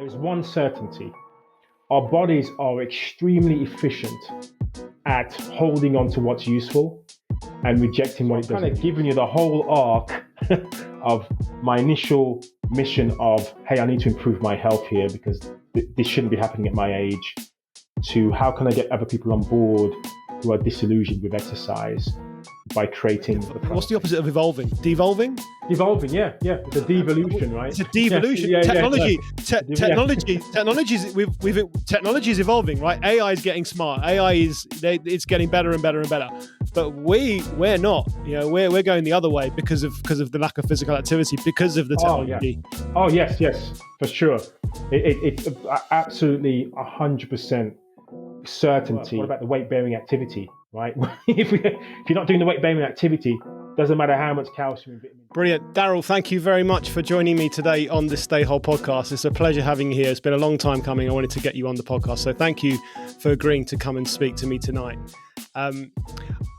There's one certainty. Our bodies are extremely efficient at holding on to what's useful and rejecting what it doesn't. I've kind of given you the whole arc of my initial mission of, hey, I need to improve my health here because this shouldn't be happening at my age, to how can I get other people on board who are disillusioned with exercise by creating the product. What's the opposite of evolving? Devolving? Devolving, yeah. It's a devolution, right? It's a devolution. Yeah, technology is evolving, right? AI is getting smart. It's getting better and better and better. But we're not. We're going the other way because of the lack of physical activity, because of the technology. Oh yes, for sure. It's absolutely 100% certainty. What about the weight-bearing activity, right? if you're not doing the weight-bearing activity, doesn't matter how much calcium and vitamin. Brilliant. Darryl, thank you very much for joining me today on this Stay Whole podcast. It's a pleasure having you here. It's been a long time coming. I wanted to get you on the podcast. So thank you for agreeing to come and speak to me tonight. I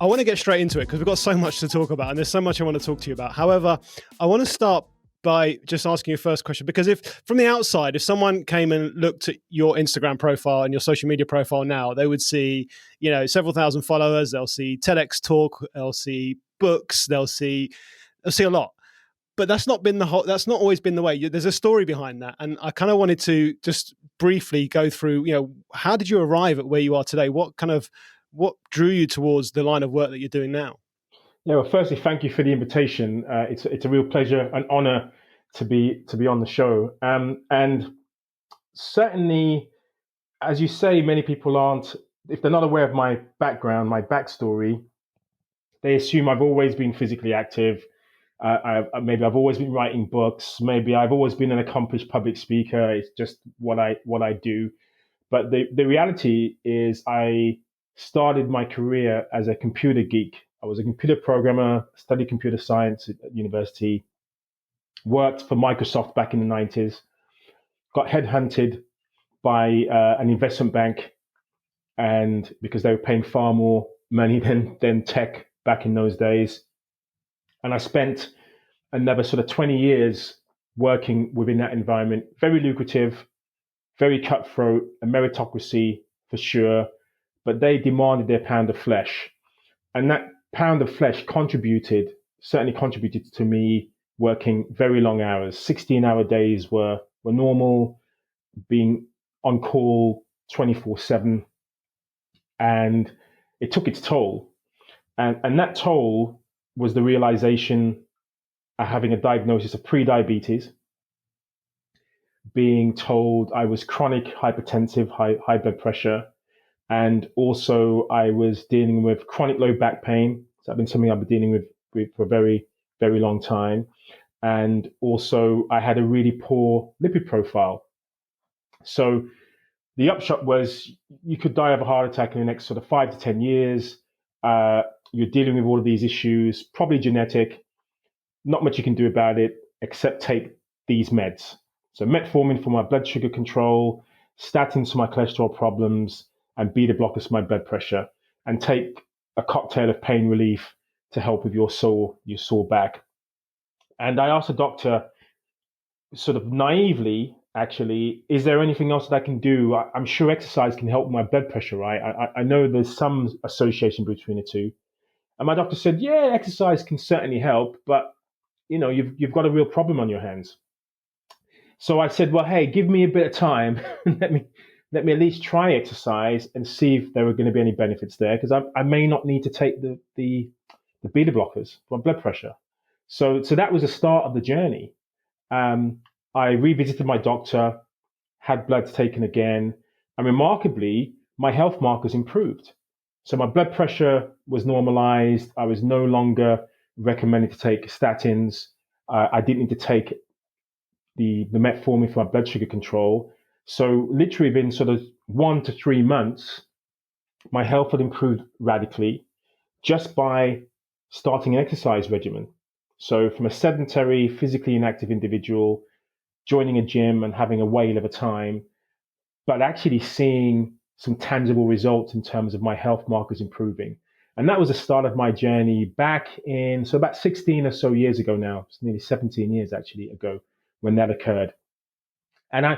want to get straight into it because we've got so much to talk about and there's so much I want to talk to you about. However, I want to start by just asking your first question, because if from the outside, if someone came and looked at your Instagram profile and your social media profile now, they would see, several thousand followers, they'll see TEDx talk, they'll see books, they'll see a lot. But that's not always been the way. There's a story behind that. And I kind of wanted to just briefly go through, how did you arrive at where you are today? What drew you towards the line of work that you're doing now? Yeah, well, firstly, thank you for the invitation. It's a real pleasure and honor to be on the show. And certainly, as you say, many people aren't, if they're not aware of my background, my backstory, they assume I've always been physically active. Maybe I've always been writing books. Maybe I've always been an accomplished public speaker. It's just what I do. But the reality is I started my career as a computer geek. I was a computer programmer, studied computer science at university, worked for Microsoft back in the 90s, got headhunted by an investment bank, and because they were paying far more money than tech back in those days. And I spent another sort of 20 years working within that environment. Very lucrative, very cutthroat, a meritocracy for sure, but they demanded their pound of flesh. And that pound of flesh certainly contributed to me working very long hours. 16-hour days were normal, being on call 24/7. And it took its toll. And that toll was the realization of having a diagnosis of pre-diabetes, being told I was chronic hypertensive, high blood pressure, and also I was dealing with chronic low back pain. So that's been something I've been dealing with for a very, very long time. And also I had a really poor lipid profile. So the upshot was you could die of a heart attack in the next sort of 5 to 10 years. You're dealing with all of these issues, probably genetic, not much you can do about it except take these meds. So metformin for my blood sugar control, statins for my cholesterol problems, and beta blockers for my blood pressure, and take a cocktail of pain relief to help with your sore back. And I asked the doctor, sort of naively, actually, is there anything else that I can do? I'm sure exercise can help my blood pressure, right? I know there's some association between the two. And my doctor said, yeah, exercise can certainly help, but you've got a real problem on your hands. So I said, well, hey, give me a bit of time. let me at least try exercise and see if there are going to be any benefits there, because I may not need to take the beta blockers for blood pressure. So that was the start of the journey. I revisited my doctor, had blood taken again, and remarkably, my health markers improved. So my blood pressure was normalized. I was no longer recommended to take statins. I didn't need to take the metformin for my blood sugar control. So literally within sort of 1 to 3 months, my health had improved radically just by starting an exercise regimen. So from a sedentary, physically inactive individual, joining a gym and having a whale of a time, but actually seeing some tangible results in terms of my health markers improving. And that was the start of my journey back in, so about 16 or so years ago now. It's nearly 17 years actually ago when that occurred. And I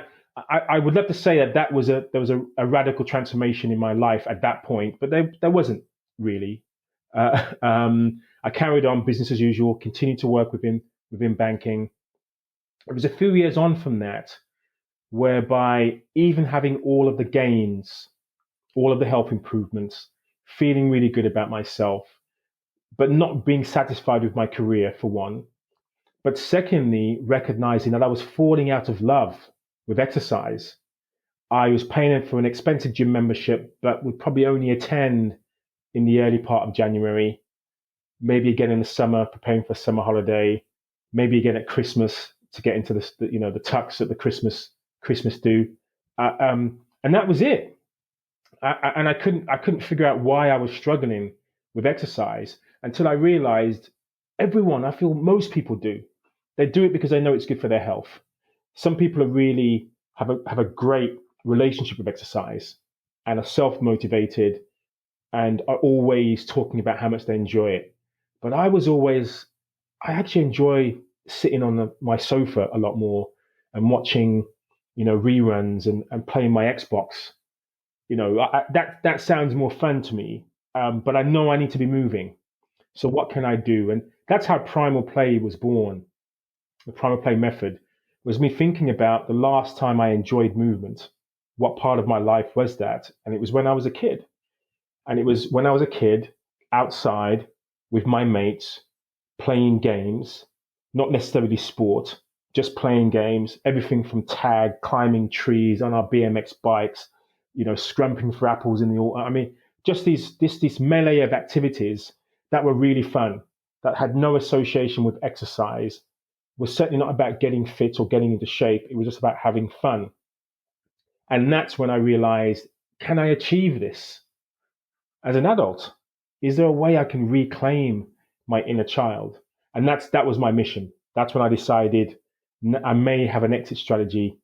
I would love to say that there was a radical transformation in my life at that point, but there wasn't really. I carried on business as usual, continued to work within banking. It was a few years on from that, whereby even having all of the gains, all of the health improvements, feeling really good about myself, but not being satisfied with my career for one. But secondly, recognizing that I was falling out of love with exercise. I was paying for an expensive gym membership, but would probably only attend in the early part of January, maybe again in the summer, preparing for a summer holiday, maybe again at Christmas to get into the tux that the Christmas do, and that was it. And I couldn't figure out why I was struggling with exercise until I realized I feel most people do. They do it because they know it's good for their health. Some people are really have a great relationship with exercise and are self motivated and are always talking about how much they enjoy it. But I actually enjoy sitting on my sofa a lot more and watching, reruns and playing my Xbox. That sounds more fun to me. But I know I need to be moving. So what can I do? And that's how Primal Play was born. The Primal Play Method was me thinking about the last time I enjoyed movement. What part of my life was that? And it was when I was a kid. And it was when I was a kid outside with my mates playing games, not necessarily sport, just playing games, everything from tag, climbing trees on our BMX bikes, scrumping for apples in the, I mean, just this melee of activities that were really fun, that had no association with exercise, was certainly not about getting fit or getting into shape. It was just about having fun. And that's when I realized, can I achieve this as an adult? Is there a way I can reclaim my inner child? And that was my mission. That's when I decided I may have an exit strategy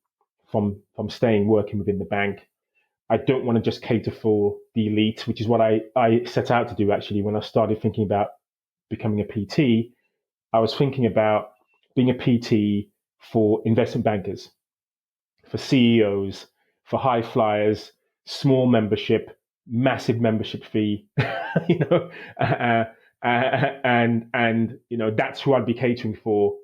from staying working within the bank. I don't want to just cater for the elite, which is what I set out to do actually when I started thinking about becoming a PT. I was thinking about being a PT for investment bankers, for CEOs, for high flyers, small membership, massive membership fee, you know, and that's who I'd be catering for.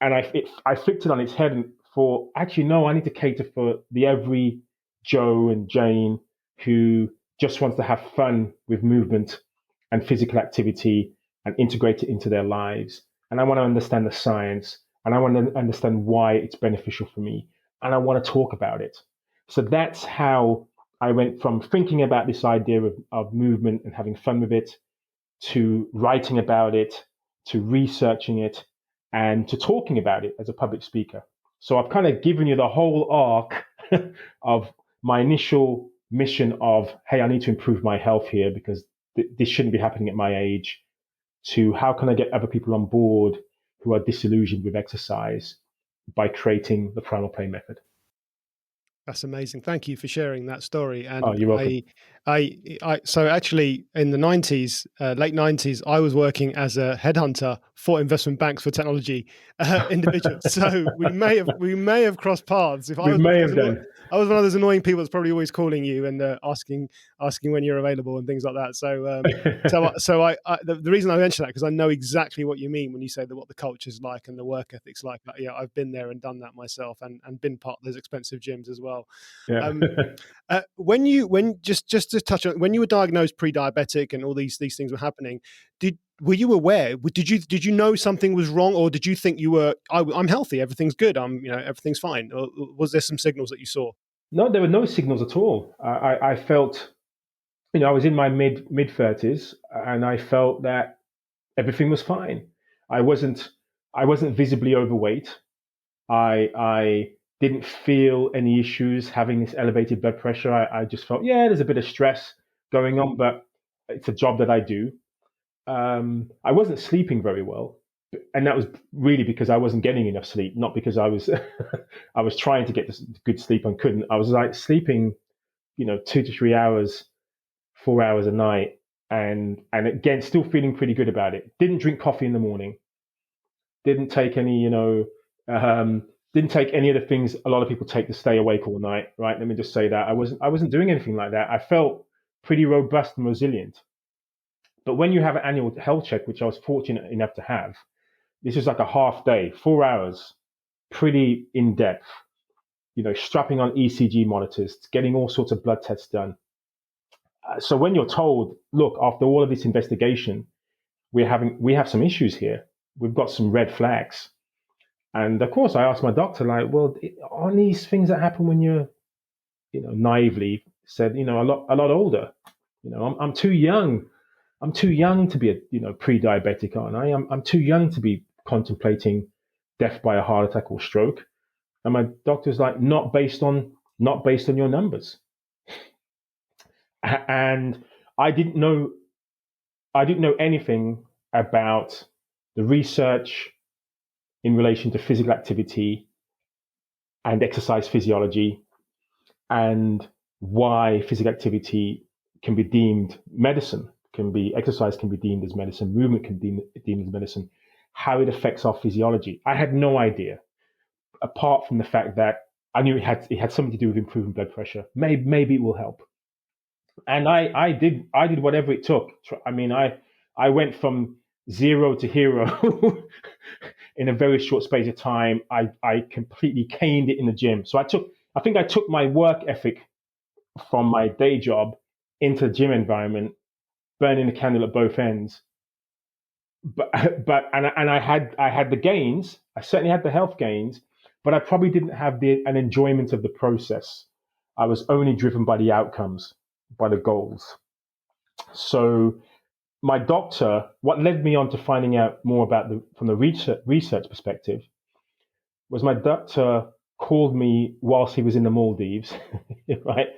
And I flipped it on its head and for actually no, I need to cater for the every Joe and Jane who just wants to have fun with movement and physical activity and integrate it into their lives. And I want to understand the science and I want to understand why it's beneficial for me. And I want to talk about it. So that's how I went from thinking about this idea of movement and having fun with it to writing about it, to researching it, and to talking about it as a public speaker. So I've kind of given you the whole arc of my initial mission of, hey, I need to improve my health here because this shouldn't be happening at my age, to how can I get other people on board who are disillusioned with exercise by creating the Primal Play Method. That's amazing. Thank you for sharing that story. Oh, And you're welcome. so actually in the 90s, late 90s, I was working as a headhunter for investment banks for technology individuals. So we may have crossed paths. If I We was one may of have those done. I was one of those annoying people that's probably always calling you and asking when you're available and things like that. The reason I mention that because I know exactly what you mean when you say that what the culture's like and the work ethic's like. Yeah, I've been there and done that myself and been part of those expensive gyms as well. Yeah. Um, just to touch on when you were diagnosed pre-diabetic and all these things were happening, were you aware? Did you know something was wrong, or did you think you were? I'm healthy, everything's good, everything's fine, or was there some signals that you saw? No, there were no signals at all. I felt, I was in my mid 30s, and I felt that everything was fine. I wasn't I wasn't visibly overweight. I didn't feel any issues having this elevated blood pressure. I just felt, yeah, there's a bit of stress going on, but it's a job that I do. I wasn't sleeping very well, and that was really because I wasn't getting enough sleep, not because I was I was trying to get this good sleep and couldn't. I was like sleeping, 2 to 3 hours, 4 hours a night, and again, still feeling pretty good about it. Didn't drink coffee in the morning. Didn't take any, um, Didn't take any of the things a lot of people take to stay awake all night, right? Let me just say that I wasn't doing anything like that. I felt pretty robust and resilient. But when you have an annual health check, which I was fortunate enough to have, this was like a half day, 4 hours, pretty in depth, strapping on ECG monitors, getting all sorts of blood tests done. So when you're told, look, after all of this investigation, we have some issues here. We've got some red flags. And of course, I asked my doctor, like, well, are these things that happen when you're, naively said, a lot older? I'm too young. I'm too young to be a pre-diabetic, aren't I? I'm too young to be contemplating death by a heart attack or stroke. And my doctor's like, not based on your numbers. And I didn't know anything about the research in relation to physical activity and exercise physiology, and why physical activity can be deemed medicine, exercise can be deemed as medicine, movement can be deemed as medicine, how it affects our physiology. I had no idea, apart from the fact that I knew it had something to do with improving blood pressure. Maybe it will help. And I did whatever it took. I mean, I went from zero to hero in a very short space of time. I completely caned it in the gym. So I took my work ethic from my day job into the gym environment, burning the candle at both ends. But I had the gains. I certainly had the health gains, but I probably didn't have an enjoyment of the process. I was only driven by the outcomes, by the goals. So my doctor, what led me on to finding out more about from the research perspective, was my doctor called me whilst he was in the Maldives, right,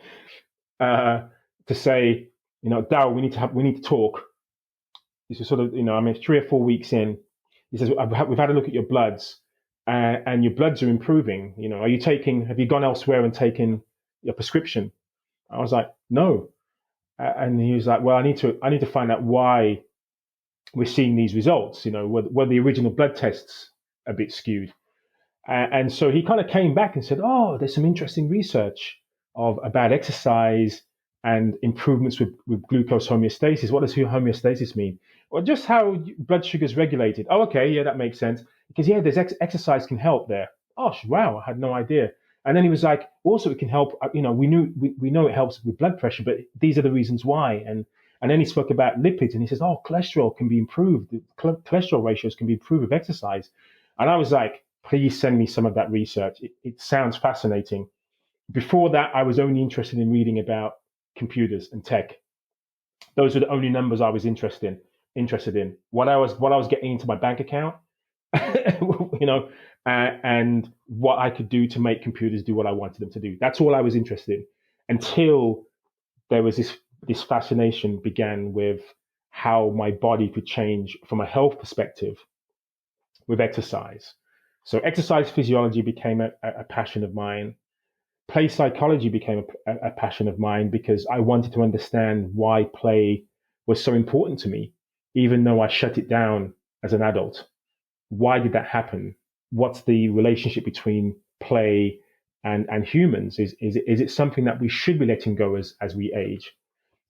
to say, Darryl, we need to talk. This is sort of, I mean, 3 or 4 weeks in. He says, we've had a look at your bloods, and your bloods are improving. Have you gone elsewhere and taken your prescription? I was like, no. And he was like, well, I need to find out why we're seeing these results. Were the original blood tests a bit skewed? And so he kind of came back and said, oh, there's some interesting research about exercise and improvements with glucose homeostasis. What does homeostasis mean? Well, just how blood sugar is regulated. Oh, okay, yeah, that makes sense. Because, yeah, there's exercise can help there. Oh, wow, I had no idea. And then he was like, also it can help, we know it helps with blood pressure, but these are the reasons why. And then he spoke about lipids, and he says, oh, cholesterol can be improved. Cholesterol ratios can be improved with exercise. And I was like, please send me some of that research. It sounds fascinating. Before that, I was only interested in reading about computers and tech. Those were the only numbers I was interested in. What I was getting into my bank account, and what I could do to make computers do what I wanted them to do. That's all I was interested in, until there was this fascination began with how my body could change from a health perspective with exercise. So exercise physiology became a passion of mine. Play psychology became a passion of mine, because I wanted to understand why play was so important to me, even though I shut it down as an adult. Why did that happen? What's the relationship between play and humans? Is it something that we should be letting go as we age?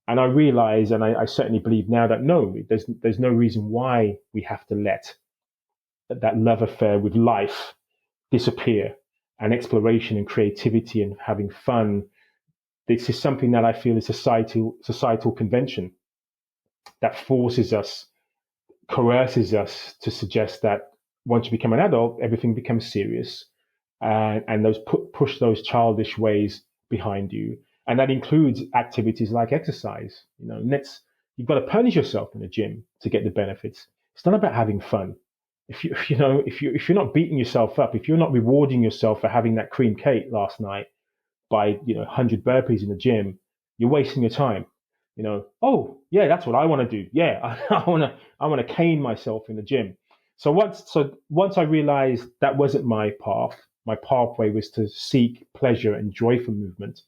And I realize, and I certainly believe now, that no, there's no reason why we have to let that love affair with life disappear, and exploration and creativity and having fun. This is something that I feel is societal convention that coerces us to suggest that once you become an adult, everything becomes serious, and push those childish ways behind you. And that includes activities like exercise. You've got to punish yourself in the gym to get the benefits. It's not about having fun. If you're not beating yourself up, if you're not rewarding yourself for having that cream cake last night by 100 burpees in the gym, you're wasting your time. Oh yeah, that's what I want to do. Yeah, I want to cane myself in the gym. So once I realized that wasn't my path, my pathway was to seek pleasure and joy from movement.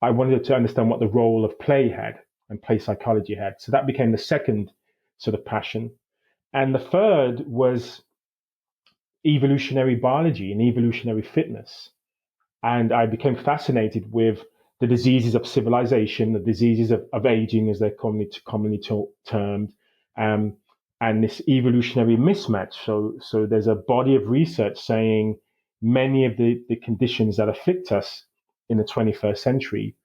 I wanted to understand what the role of play had and play psychology had. So that became the second sort of passion. And the third was, evolutionary biology and evolutionary fitness. And I became fascinated with the diseases of civilization, the diseases of aging, as they're commonly termed, um, and this evolutionary mismatch. So there's a body of research saying many of the conditions that afflict us in the 21st century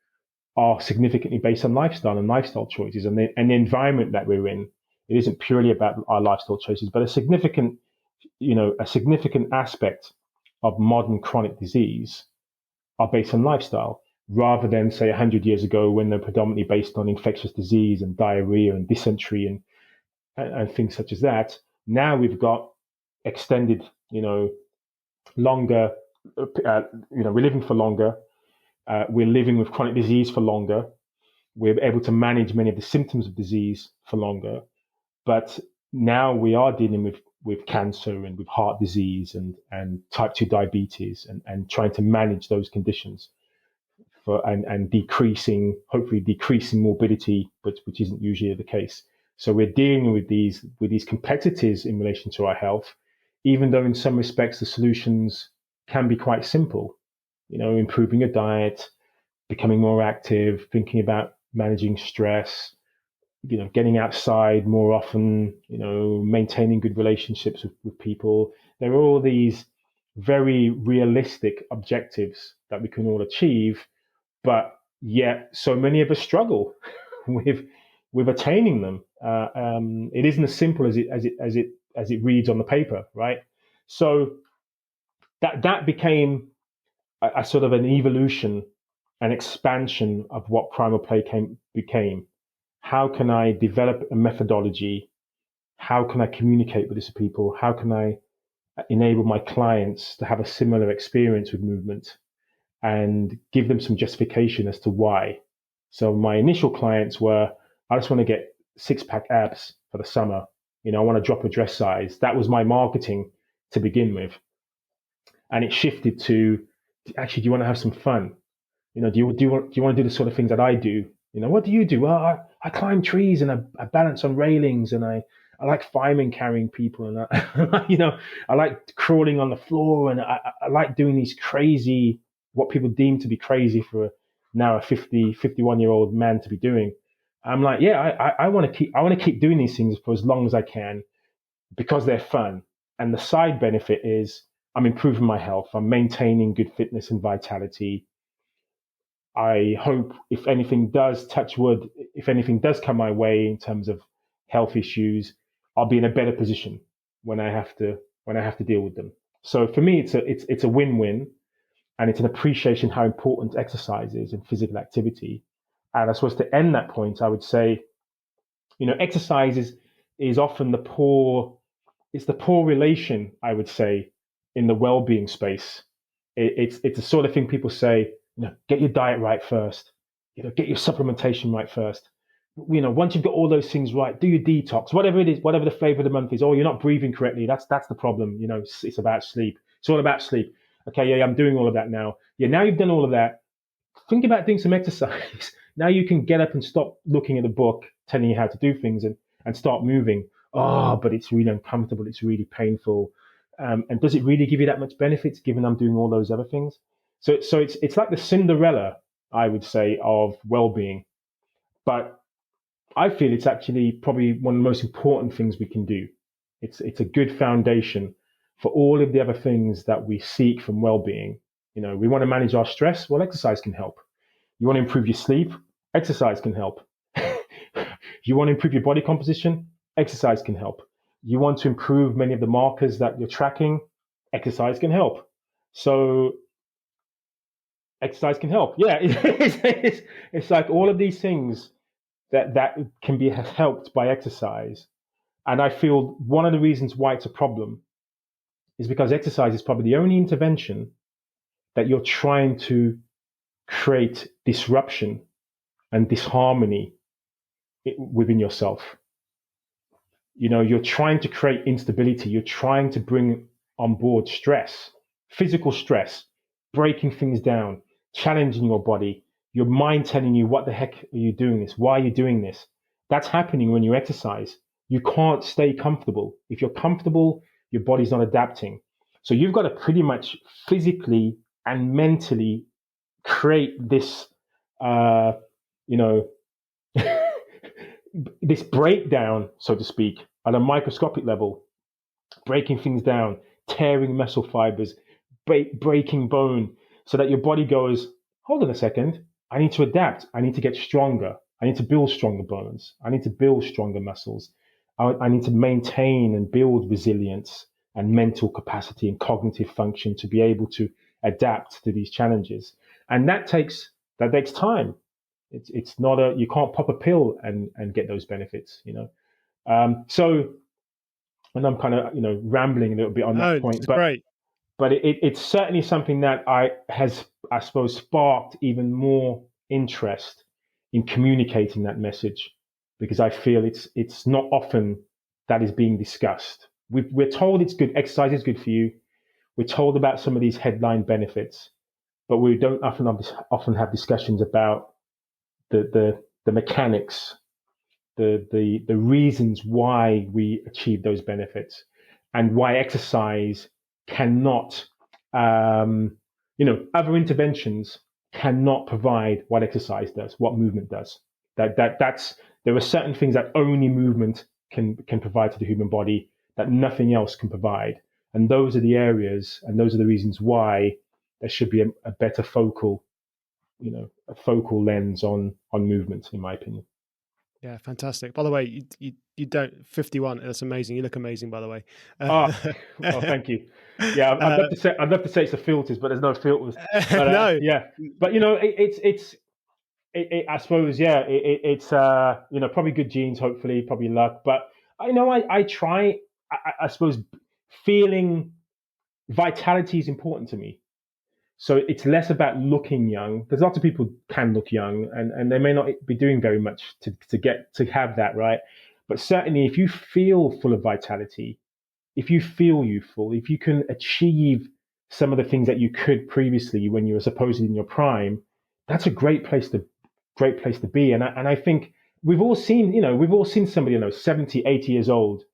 are significantly based on lifestyle and lifestyle choices and the environment that we're in. It isn't purely about our lifestyle choices, but a significant aspect of modern chronic disease are based on lifestyle, rather than say 100 years ago when they're predominantly based on infectious disease and diarrhea and dysentery and things such as that. Now we've got extended, longer, we're living for longer. We're living with chronic disease for longer. We're able to manage many of the symptoms of disease for longer. But now we are dealing with cancer and with heart disease and type 2 diabetes and trying to manage those conditions and hopefully decreasing morbidity, but which isn't usually the case. So we're dealing with these complexities in relation to our health, even though in some respects the solutions can be quite simple. Improving your diet, becoming more active, thinking about managing stress, getting outside more often, maintaining good relationships with people. There are all these very realistic objectives that we can all achieve, but yet so many of us struggle with attaining them. It isn't as simple as it reads on the paper, right? So that became a sort of an evolution, an expansion of what Primal Play became. How can I develop a methodology? How can I communicate with these people? How can I enable my clients to have a similar experience with movement and give them some justification as to why? So my initial clients were, I just want to get 6-pack abs for the summer. I want to drop a dress size. That was my marketing to begin with. And it shifted to, actually, do you want to have some fun? Do you want to do the sort of things that I do? What do you do? Well, I climb trees and I balance on railings and I like firemen carrying people and I like crawling on the floor and I like doing these crazy, what people deem to be crazy for now a 51-year-old man to be doing. I'm like, yeah, I want to keep doing these things for as long as I can because they're fun. And the side benefit is I'm improving my health. I'm maintaining good fitness and vitality. I hope if anything does, touch wood, if anything does come my way in terms of health issues, I'll be in a better position when I have to deal with them. So for me, it's a win-win, and it's an appreciation how important exercise is and physical activity. And I suppose to end that point, I would say, exercise is often it's the poor relation, I would say, in the well-being space. It's the sort of thing people say, get your diet right first, get your supplementation right first. Once you've got all those things right, do your detox, whatever it is, whatever the flavor of the month is. Oh, you're not breathing correctly. That's the problem. It's about sleep. It's all about sleep. Okay, yeah, I'm doing all of that now. Yeah, now you've done all of that. Think about doing some exercise. Now you can get up and stop looking at the book telling you how to do things and start moving. Oh, but it's really uncomfortable. It's really painful. And does it really give you that much benefits given I'm doing all those other things? So it's like the Cinderella, I would say, of well-being. But I feel it's actually probably one of the most important things we can do. It's a good foundation for all of the other things that we seek from well-being. We want to manage our stress. Well, exercise can help. You want to improve your sleep? Exercise can help. You want to improve your body composition? Exercise can help. You want to improve many of the markers that you're tracking? Exercise can help. So exercise can help. Yeah, it's like all of these things that can be helped by exercise. And I feel one of the reasons why it's a problem is because exercise is probably the only intervention that you're trying to create disruption and disharmony within yourself. You're trying to create instability. You're trying to bring on board stress, physical stress, breaking things down, challenging your body, your mind telling you, what the heck are you doing this? Why are you doing this? That's happening when you exercise. You can't stay comfortable. If you're comfortable, your body's not adapting. So you've got to pretty much physically and mentally create this, uh, you know, this breakdown, so to speak, at a microscopic level, breaking things down, tearing muscle fibers, breaking bone, so that your body goes, hold on a second, I need to adapt. I need to get stronger. I need to build stronger bones. I need to build stronger muscles. I need to maintain and build resilience and mental capacity and cognitive function to be able to adapt to these challenges. And that takes time. It's not you can't pop a pill and get those benefits, you know. So, and I'm kind of rambling a little bit on Oh, that it's point, but great. it's certainly something that I suppose sparked even more interest in communicating that message, because I feel it's not often that is being discussed. We're told it's good, exercise is good for you. We're told about some of these headline benefits, but we don't often have discussions about the mechanics, the reasons why we achieve those benefits, and why exercise cannot, other interventions cannot provide what exercise does, what movement does. That's there are certain things that only movement can provide to the human body that nothing else can provide, and those are the areas, and those are the reasons why there should be a better a focal lens on movement, in my opinion. Yeah, fantastic. By the way, you don't 51. That's amazing. You look amazing, by the way. Oh, well, thank you. Yeah, Uh, I'd love to say it's the filters, but there's no filters. But no, yeah, but I suppose, yeah, it's probably good genes, hopefully, probably luck. But I try. I suppose feeling vitality is important to me. So it's less about looking young, because lots of people can look young, and they may not be doing very much to have that, right. But certainly, if you feel full of vitality, if you feel youthful, if you can achieve some of the things that you could previously when you were supposedly in your prime, that's a great place to be. And I think we've all seen somebody 70, 80 years old,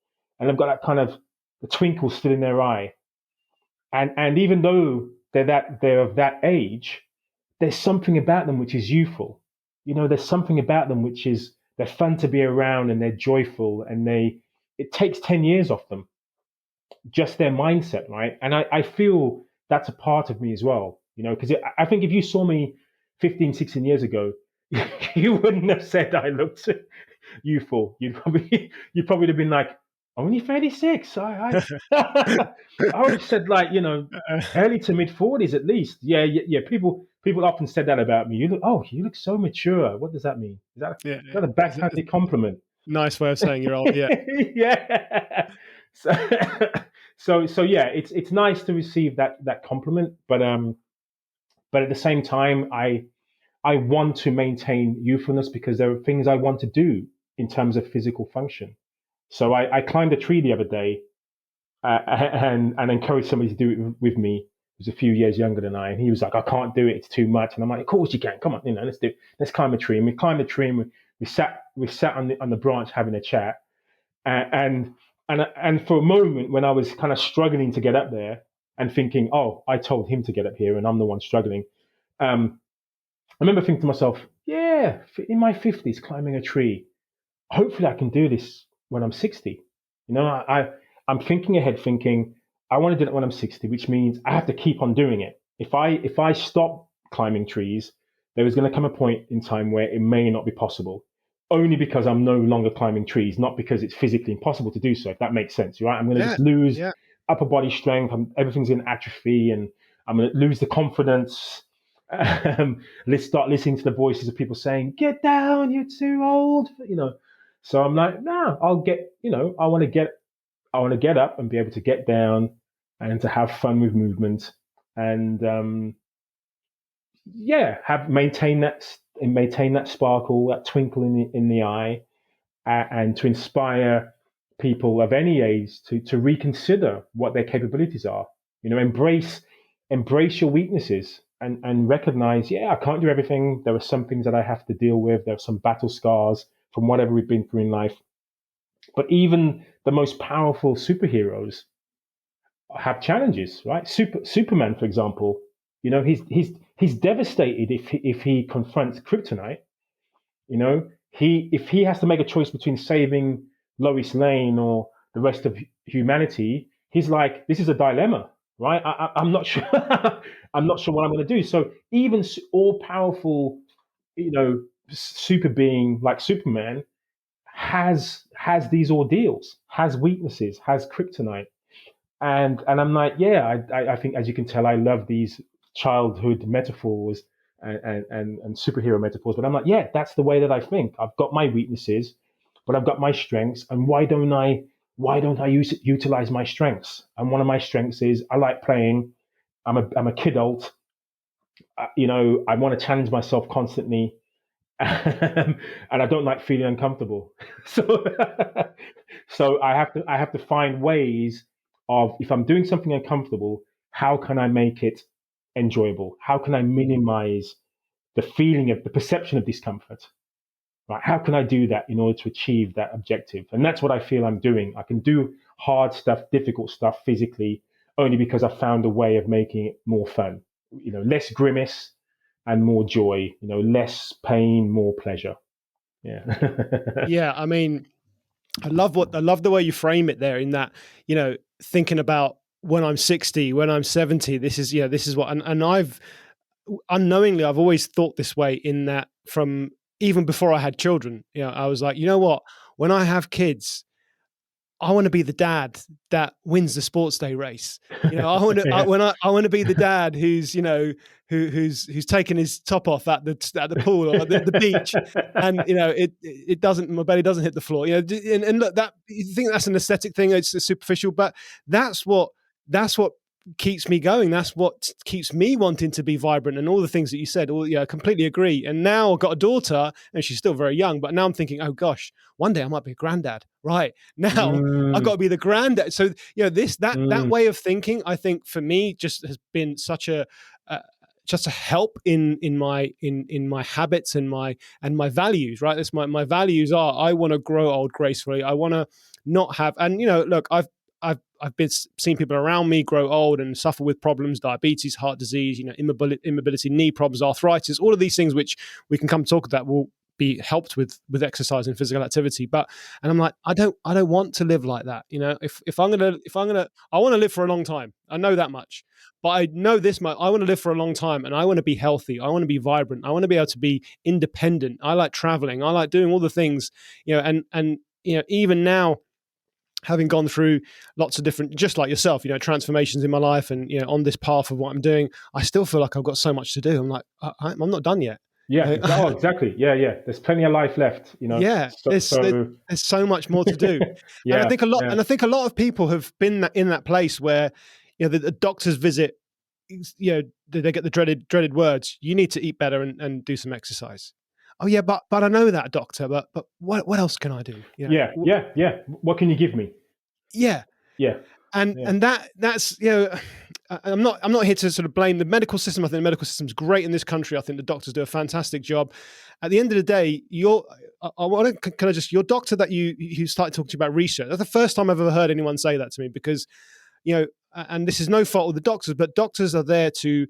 and they've got that kind of the twinkle still in their eye. And even though they're of that age, there's something about them which is youthful. There's something about them which is they're fun to be around, and they're joyful, and it takes 10 years off them, just their mindset, right? And I feel that's a part of me as well, because I think if you saw me 15, 16 years ago, you wouldn't have said I looked youthful. You'd probably have been like, only 36. I would have said, like, early to mid 40s at least. Yeah, yeah, yeah. People often said that about me. You look so mature. What does that mean? Is that is yeah, that a backhanded compliment? nice way of saying you're old. Yeah, Yeah. So, so yeah, it's nice to receive that compliment, but at the same time, I want to maintain youthfulness, because there are things I want to do in terms of physical function. So I climbed a tree the other day, and encouraged somebody to do it with me, who's a few years younger than I, and he was like, I can't do it, it's too much. And I'm like, of course you can. Come on, let's climb a tree. And we climbed the tree, and we sat on the branch having a chat. And for a moment, when I was kind of struggling to get up there and thinking, oh, I told him to get up here and I'm the one struggling. I remember thinking to myself, yeah, in my 50s, climbing a tree, hopefully I can do this when I'm 60. I'm thinking ahead, thinking I want to do it when I'm 60, which means I have to keep on doing it. If I stop climbing trees, there is going to come a point in time where it may not be possible, only because I'm no longer climbing trees, not because it's physically impossible to do so. If that makes sense, right? I'm going to yeah, just lose yeah, upper body strength. Everything's in atrophy, and I'm going to lose the confidence. Let's start listening to the voices of people saying, "Get down, you're too old." So I'm like, no, I want to get up and be able to get down and to have fun with movement, and yeah, have maintain that sparkle, that twinkle in the eye, and to inspire people of any age to reconsider what their capabilities are. Embrace your weaknesses, and recognize, yeah, I can't do everything. There are some things that I have to deal with. There are some battle scars from whatever we've been through in life. But even the most powerful superheroes have challenges, right? Superman, for example, he's devastated if he confronts kryptonite. He if he has to make a choice between saving Lois Lane or the rest of humanity, he's like, this is a dilemma, right? I'm not sure. I'm not sure what I'm going to do. So even all powerful, super being like Superman has these ordeals, has weaknesses, has kryptonite, and I'm like, yeah, I think, as you can tell, I love these childhood metaphors and superhero metaphors. But I'm like, yeah, that's the way that I think. I've got my weaknesses, but I've got my strengths, and why don't I utilize my strengths? And one of my strengths is I like playing. I'm a kidult. I want to challenge myself constantly, and I don't like feeling uncomfortable. So, so I have to find ways of, if I'm doing something uncomfortable, how can I make it enjoyable? How can I minimize the perception of discomfort? Right? How can I do that in order to achieve that objective? And that's what I feel I'm doing. I can do hard stuff, difficult stuff physically, only because I found a way of making it more fun. Less grimace and more joy. Less pain, more pleasure. Yeah. Yeah, I mean, I love the way you frame it there, in that, thinking about when I'm 60, when I'm 70, this is what, and I've unknowingly, I've always thought this way, in that from even before I had children, I was like, you know what, when I have kids, I want to be the dad that wins the sports day race. I want to Yeah. I want to be the dad who's who's taking his top off at the pool or the beach, and it doesn't, my belly doesn't hit the floor. And look, that, you think that's an aesthetic thing, it's superficial, but that's what keeps me going. That's what keeps me wanting to be vibrant, and all the things that you said. I completely agree. And now I've got a daughter, and she's still very young, but now I'm thinking, oh gosh, one day I might be a granddad. Right now, I've got Mm, to be the granddad. So that mm, way of thinking, I think for me, just has been such just a help in my habits and my values. Right, that's my values are, I want to grow old gracefully. I want to not have, and look, I've been seeing people around me grow old and suffer with problems, diabetes, heart disease, immobility, knee problems, arthritis, all of these things, which we can come talk about, will be helped with exercise and physical activity. And I'm like, I don't want to live like that. If I'm gonna, I want to live for a long time. I know that much, but I know this much: I want to live for a long time, and I want to be healthy. I want to be vibrant. I want to be able to be independent. I like traveling. I like doing all the things. And even now, having gone through lots of different, just like yourself, transformations in my life, and on this path of what I'm doing, I still feel like I've got so much to do. I'm like, I'm not done yet. yeah. Oh, exactly. Yeah, yeah. There's plenty of life left. Yeah, So, there's so much more to do, and I yeah, think a lot, yeah. and I think a lot of people have been in that place where the doctor's visit, they get the dreaded words: you need to eat better and do some exercise. Oh yeah, but I know that, doctor. But what else can I do? Yeah, yeah, yeah. What can you give me? Yeah, Yeah, and yeah. and that's I'm not here to sort of blame the medical system. I think the medical system's great in this country. I think the doctors do a fantastic job. At the end of the day, I want to, can I just, your doctor that you started talking to about research, that's the first time I've ever heard anyone say that to me, because and this is no fault of the doctors, but doctors are there to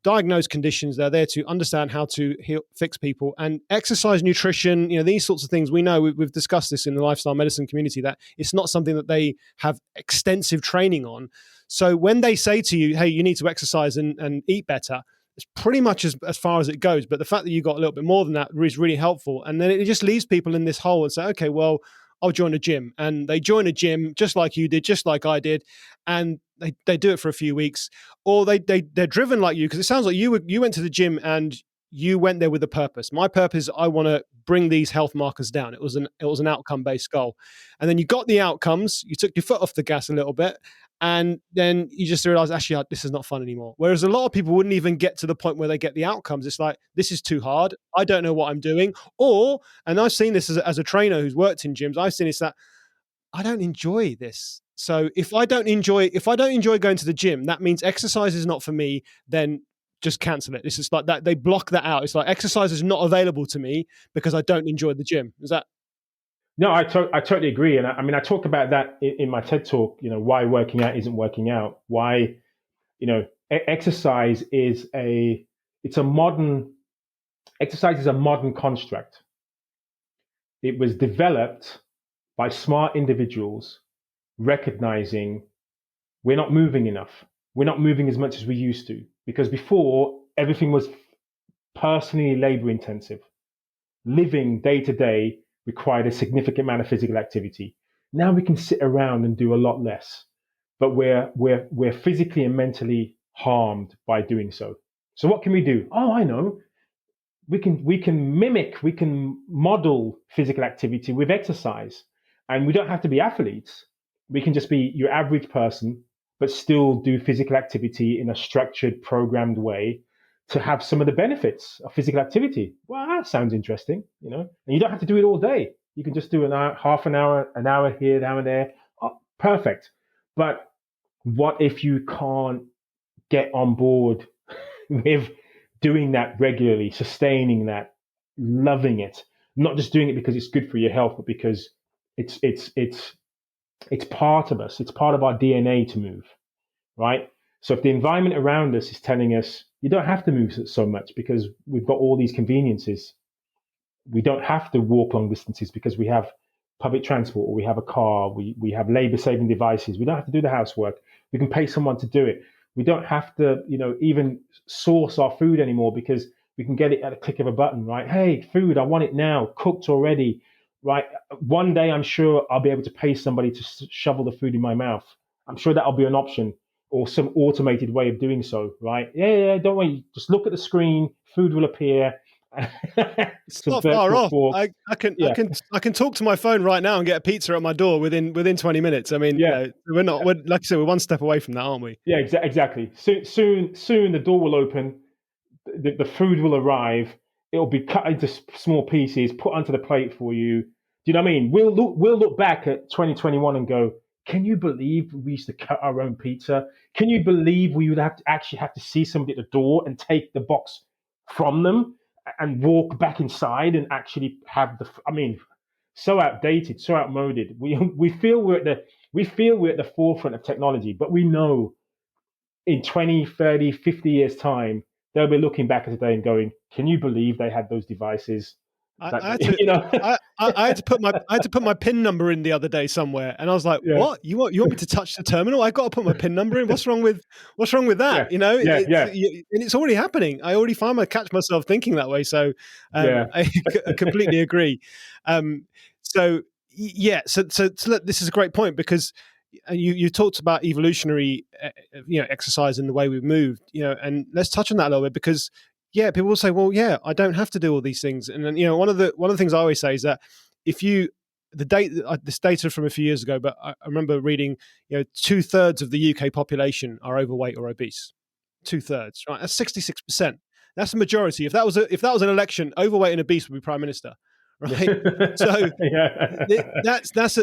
diagnose conditions. They're there to understand how to fix people, and exercise, nutrition, these sorts of things. We know, we've discussed this in the lifestyle medicine community, that it's not something that they have extensive training on. So when they say to you, hey, you need to exercise and eat better, it's pretty much as far as it goes. But the fact that you got a little bit more than that is really helpful. And then it just leaves people in this hole and say, okay, well, I'll join a gym. And they join a gym just like you did, just like I did. And they do it for a few weeks, or they're driven like you, because it sounds like you went to the gym and you went there with a purpose. My purpose, I want to bring these health markers down. It was an outcome based goal. And then you got the outcomes, you took your foot off the gas a little bit, and then you just realize, actually, this is not fun anymore. Whereas a lot of people wouldn't even get to the point where they get the outcomes. It's like, this is too hard, I don't know what I'm doing. Or, and I've seen this as a trainer who's worked in gyms, I've seen it's that I don't enjoy this. So if I don't enjoy going to the gym, that means exercise is not for me. Then just cancel it. It's just like that. They block that out. It's like, exercise is not available to me because I don't enjoy the gym. Is that? No, I totally agree, and I mean I talk about that in my TED talk. Why working out isn't working out. Why exercise is a it's a modern exercise is a modern construct. It was developed by smart individuals recognizing we're not moving enough. We're not moving as much as we used to because before everything was personally labor intensive. Living day to day required a significant amount of physical activity. Now we can sit around and do a lot less, but we're physically and mentally harmed by doing so. So what can we do? Oh, I know. We can model physical activity with exercise, and we don't have to be athletes. We can just be your average person, but still do physical activity in a structured, programmed way to have some of the benefits of physical activity. Well, that sounds interesting. And you don't have to do it all day. You can just do an hour, half an hour here, an hour there. Oh, perfect. But what if you can't get on board with doing that regularly, sustaining that, loving it, not just doing it because it's good for your health, but because it's it's it's it's part of us. It's part of our DNA to move, right? So if the environment around us is telling us you don't have to move so much because we've got all these conveniences, we don't have to walk long distances because we have public transport or we have a car, we have labor saving devices, we don't have to do the housework, we can pay someone to do it. We don't have to, even source our food anymore because we can get it at a click of a button, right? Hey, food, I want it now, cooked already, right? One day I'm sure I'll be able to pay somebody to shovel the food in my mouth. I'm sure that'll be an option or some automated way of doing so, right? Yeah, don't worry, just look at the screen, food will appear. It's Some not far virtual off. forks. Yeah, I can talk to my phone right now and get a pizza at my door within 20 minutes. I mean, yeah, we're like I said, we're one step away from that, aren't we? yeah, exactly. Soon the door will open, the food will arrive. It'll be cut into small pieces, put onto the plate for you. Do you know what I mean? We'll look back at 2021 and go, can you believe we used to cut our own pizza? Can you believe we would actually have to see somebody at the door and take the box from them and walk back inside and actually have the? I mean, so outdated, so outmoded. We feel we're at the forefront of technology, but we know in 20, 30, 50 years time, they'll be looking back at today and going, can you believe they had those devices? I had to I had to put my PIN number in the other day somewhere, and I was like, Yeah, "What? You want me to touch the terminal? I got to put my PIN number in. What's wrong with that? yeah, yeah, yeah, And it's already happening. I already catch myself thinking that way. So yeah. I completely agree. So yeah, so look, this is a great point because you talked about evolutionary, exercise and the way we've moved, and let's touch on that a little bit because yeah, people will say, well, yeah, I don't have to do all these things. And then, one of the things I always say is that if you, this data from a few years ago, but I remember reading, 2/3 of the UK population are overweight or obese. 2/3, right? That's 66%. That's the majority. If that was an election, overweight and obese would be prime minister, right? So Yeah. that's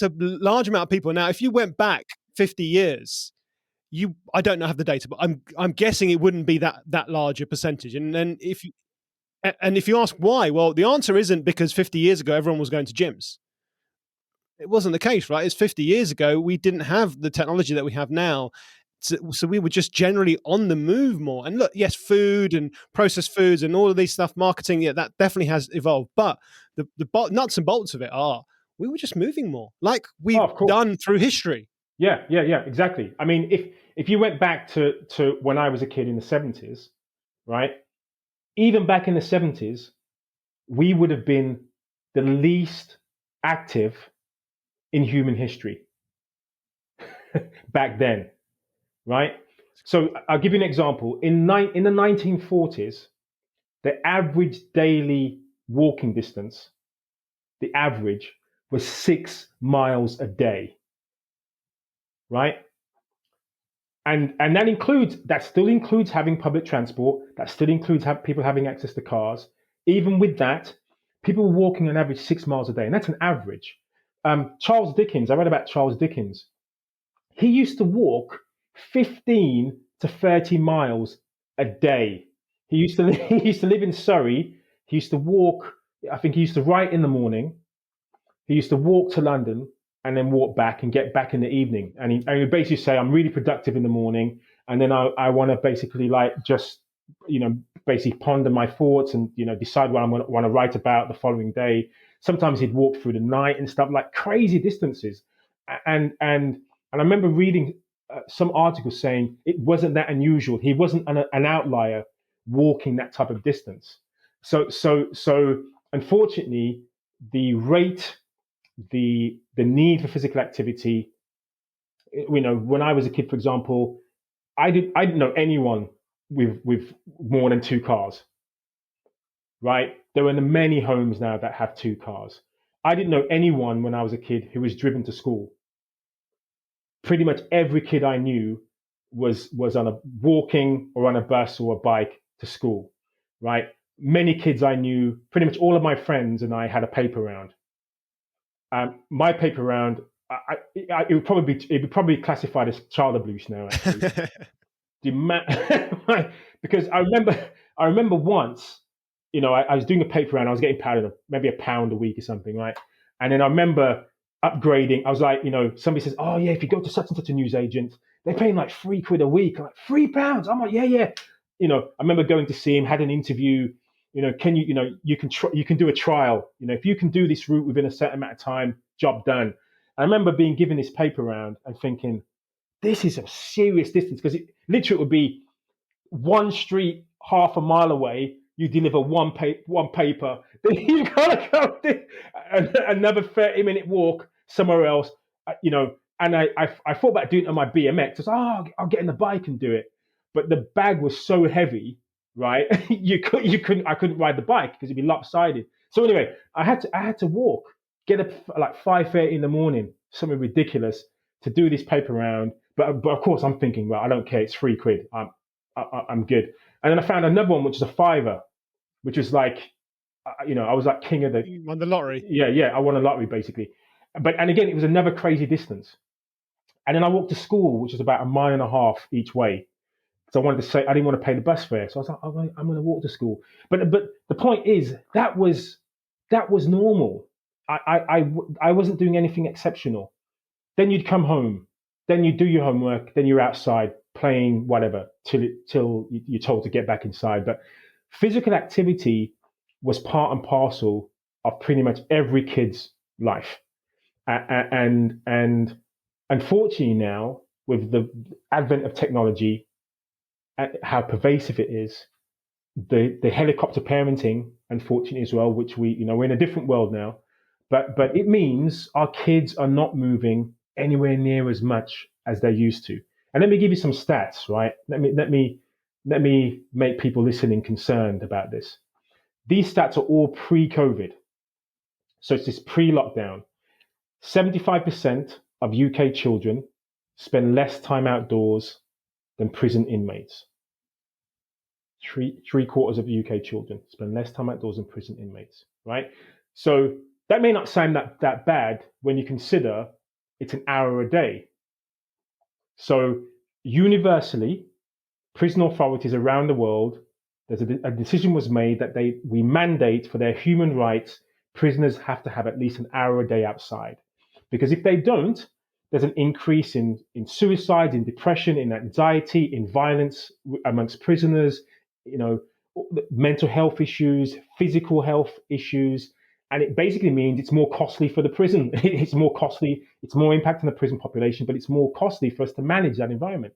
a large amount of people. Now, if you went back 50 years, I don't know have the data, but I'm guessing it wouldn't be that large a percentage. And then if you ask why, well, the answer isn't because 50 years ago everyone was going to gyms. It wasn't the case, right? It's 50 years ago we didn't have the technology that we have now. So we were just generally on the move more. And look, yes, food and processed foods and all of these stuff, marketing, yeah, that definitely has evolved. But the nuts and bolts of it are we were just moving more, like Oh, we've of course. done through history. Yeah, exactly. I mean, if you went back to when I was a kid in the 70s, right? Even back in the 70s, we would have been the least active in human history back then, right? So I'll give you an example. In the 1940s, the average daily walking distance, the average was 6 miles a day, right? And that still includes having public transport. That still includes people having access to cars. Even with that, people were walking on average 6 miles a day, and that's an average. Charles Dickens, I read about Charles Dickens. He used to walk 15 to 30 miles a day. He used to live in Surrey. He used to walk. I think he used to write in the morning. he used to walk to London and then walk back and get back in the evening. And he would basically say, I'm really productive in the morning. And then I want to basically like just, basically ponder my thoughts and, decide what I want to write about the following day. Sometimes he'd walk through the night and stuff, like crazy distances. And I remember reading some articles saying it wasn't that unusual. He wasn't an outlier walking that type of distance. So unfortunately, the rate, the need for physical activity, when I was a kid, for example, I didn't know anyone with more than two cars, right? There are many homes now that have two cars. I didn't know anyone when I was a kid who was driven to school. Pretty much every kid I knew was on a walking or on a bus or a bike to school, right? Many kids I knew, pretty much all of my friends and I had a paper round. My paper round, it would probably be classified as child abuse now, actually. Because I remember once, I was doing a paper round. I was getting paid maybe £1 a week or something, right? And then I remember upgrading. I was like, somebody says, "Oh yeah, if you go to such and such a newsagent, they're paying like £3 a week." I'm like, £3. I'm like, yeah, yeah. I remember going to see him, had an interview. Can you can do a trial. If you can do this route within a certain amount of time, job done. I remember being given this paper round and thinking, this is a serious distance, because it literally would be one street half a mile away. You deliver one paper, then you gotta go another 30-minute walk somewhere else. And I thought about doing it on my BMX. I was, I'll get in the bike and do it, but the bag was so heavy, right? I couldn't ride the bike because it'd be lopsided. So anyway, I had to walk, get up like 5:30 in the morning, something ridiculous, to do this paper round. But of course, I'm thinking, well, I don't care. It's £3. I'm good. And then I found another one, which is a fiver, which was like, I was like king of the. You won the lottery. Yeah, I won a lottery basically. And again, it was another crazy distance. And then I walked to school, which was about 1.5 miles each way. So I wanted to say I didn't want to pay the bus fare, so I was like, I'm going to walk to school. But the point is that was normal. I wasn't doing anything exceptional. Then you'd come home, then you'd do your homework, then you're outside playing whatever till you're told to get back inside. But physical activity was part and parcel of pretty much every kid's life. And unfortunately now, with the advent of technology, how pervasive it is, the helicopter parenting, unfortunately as well, which we're in a different world now, but it means our kids are not moving anywhere near as much as they used to. And let me give you some stats, right? Let me make people listening concerned about this. These stats are all pre-COVID, so it's this pre-lockdown. 75% of UK children spend less time outdoors than prison inmates. Three quarters of UK children spend less time outdoors than prison inmates, right? So that may not sound that bad when you consider it's an hour a day. So universally, prison authorities around the world, a decision was made that we mandate for their human rights, prisoners have to have at least an hour a day outside. Because if they don't, there's an increase in suicides, in depression, in anxiety, in violence amongst prisoners, mental health issues, physical health issues. And it basically means it's more costly for the prison. It's more costly. It's more impact on the prison population, but it's more costly for us to manage that environment.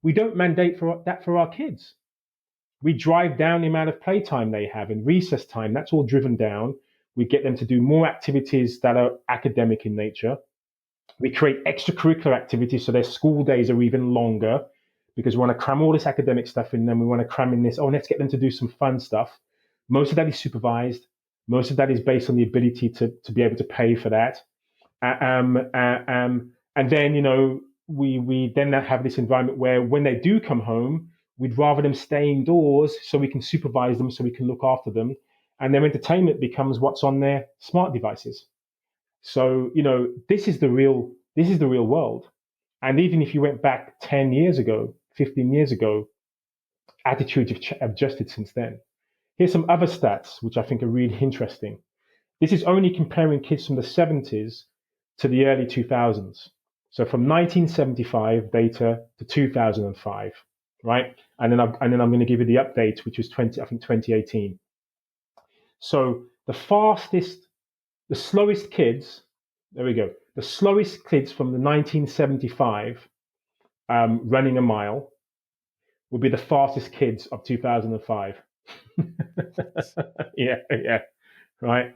We don't mandate that for our kids. We drive down the amount of playtime they have and recess time. That's all driven down. We get them to do more activities that are academic in nature. We create extracurricular activities so their school days are even longer, because we want to cram all this academic stuff in them. We want to cram in this, let's get them to do some fun stuff. Most of that is supervised. Most of that is based on the ability to be able to pay for that. And then, we then have this environment where when they do come home, we'd rather them stay indoors so we can supervise them, so we can look after them. And their entertainment becomes what's on their smart devices. So, this is the real world. And even if you went back 10 years ago, 15 years ago, attitudes have adjusted since then. Here's some other stats, which I think are really interesting. This is only comparing kids from the 70s to the early 2000s. So from 1975 data to 2005, right? And then I'm going to give you the update, which was 2018. So the slowest kids, there we go. The slowest kids from the 1975 running a mile would be the fastest kids of 2005. Yeah, right.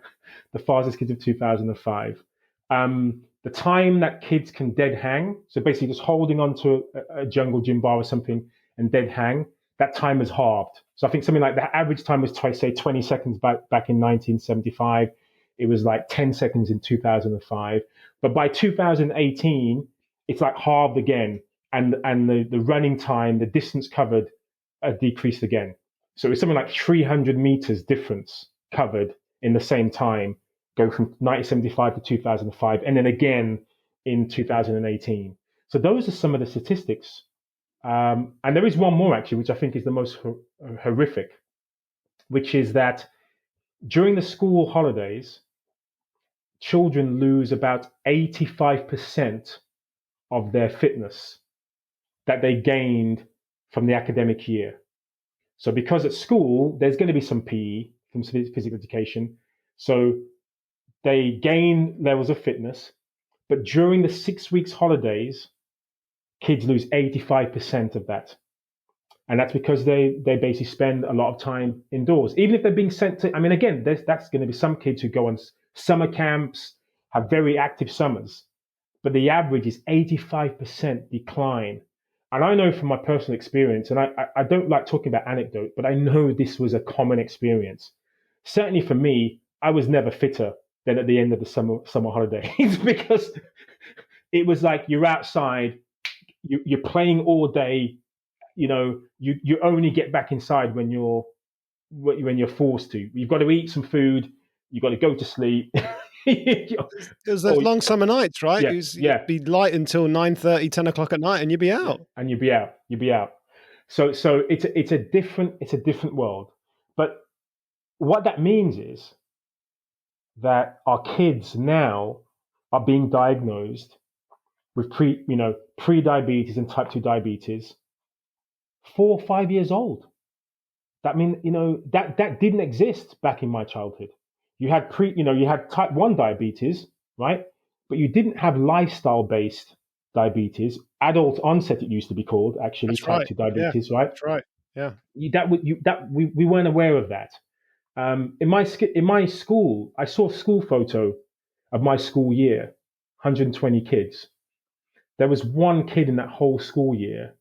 The fastest kids of 2005. The time that kids can dead hang, so basically just holding onto a jungle gym bar or something and dead hang, that time has halved. So I think something like the average time was, say, 20 seconds back in 1975. It was like 10 seconds in 2005. But by 2018, it's like halved again. And the running time, the distance covered, decreased again. So it's something like 300 meters difference covered in the same time, go from 1975 to 2005, and then again in 2018. So those are some of the statistics. And there is one more, actually, which I think is the most horrific, which is that during the school holidays, children lose about 85% of their fitness that they gained from the academic year. So because at school, there's going to be some PE, from physical education. So they gain levels of fitness, but during the 6 weeks holidays, kids lose 85% of that. And that's because they basically spend a lot of time indoors. Even if they're being sent to, I mean, again, that's going to be some kids who go on summer camps, have very active summers, but the average is 85% decline. And I know from my personal experience, and I don't like talking about anecdote, but I know this was a common experience. Certainly for me, I was never fitter than at the end of the summer holidays because it was like you're outside, you're playing all day. You only get back inside when you're forced to. You've got to eat some food. You've got to go to sleep. There's those Or long summer nights, right? yeah, It'd yeah, be light until 9:30, 10 o'clock at night, and you'd be yeah, out. and you'd be out. You'd be out. So it's a different world. But what that means is that our kids now are being diagnosed with pre-diabetes and type 2 diabetes 4 or 5 years old. That mean that didn't exist back in my childhood. You had type 1 diabetes, right? But you didn't have lifestyle based diabetes. Adult onset, it used to be called, actually, That's type right. 2 Yeah, diabetes, right? that's right. Yeah. We weren't aware of that. In my school, I saw a school photo of my school year, 120 kids. There was one kid in that whole school year.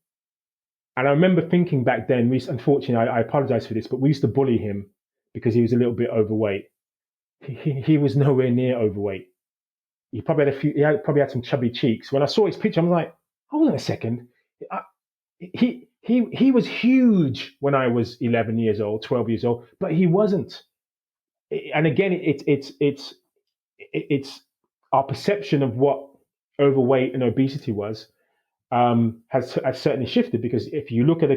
And I remember thinking back then, unfortunately, I apologize for this, but we used to bully him because he was a little bit overweight. He was nowhere near overweight. Probably had some chubby cheeks. When I saw his picture, I'm like, hold on a second. I, he was huge when I was 11 years old, 12 years old, but he wasn't. And again, it's our perception of what overweight and obesity was, has certainly shifted, because if you look at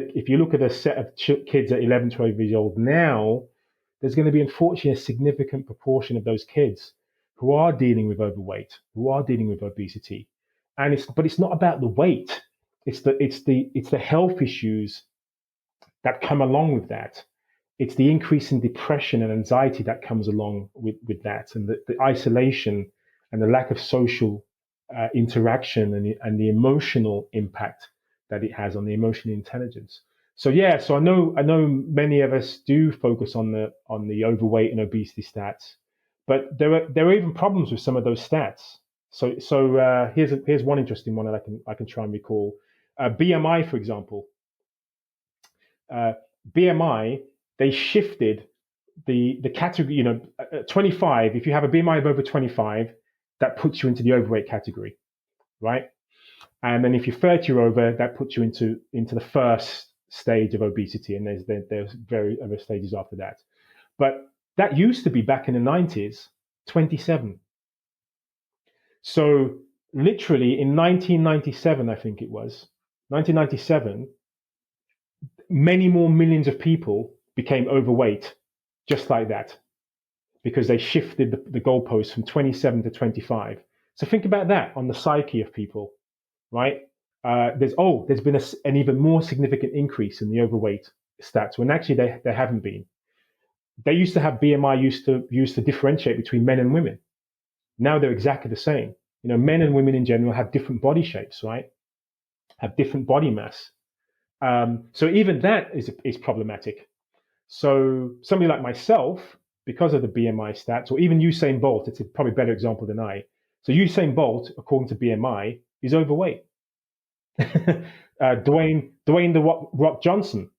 a set of kids at 11, 12 years old now, there's going to be, unfortunately, a significant proportion of those kids who are dealing with overweight, who are dealing with obesity, but it's not about the weight. It's the health issues that come along with that. It's the increase in depression and anxiety that comes along with that, and the isolation and the lack of social interaction, and the emotional impact that it has on the emotional intelligence. So yeah, so I know many of us do focus on the overweight and obesity stats, but there are even problems with some of those stats. So here's one interesting one that I can try and recall. BMI, for example. Uh, BMI, they shifted the category. 25. If you have a BMI of over 25, that puts you into the overweight category, right? And then if you're 30 or over, that puts you into the first stage of obesity, and there's very other stages after that. But that used to be, back in the 90s, 27. So literally in 1997, I think it was 1997, many more millions of people became overweight, just like that. because they shifted the goalposts from 27 to 25. So think about that on the psyche of people, right? There's been an even more significant increase in the overweight stats when actually they haven't been. They used to have BMI used to differentiate between men and women. Now they're exactly the same. Men and women in general have different body shapes, right? Have different body mass. So even that is problematic. So somebody like myself, because of the BMI stats, or even Usain Bolt, it's a probably better example than I. So Usain Bolt, according to BMI, is overweight. Dwayne the Rock Johnson,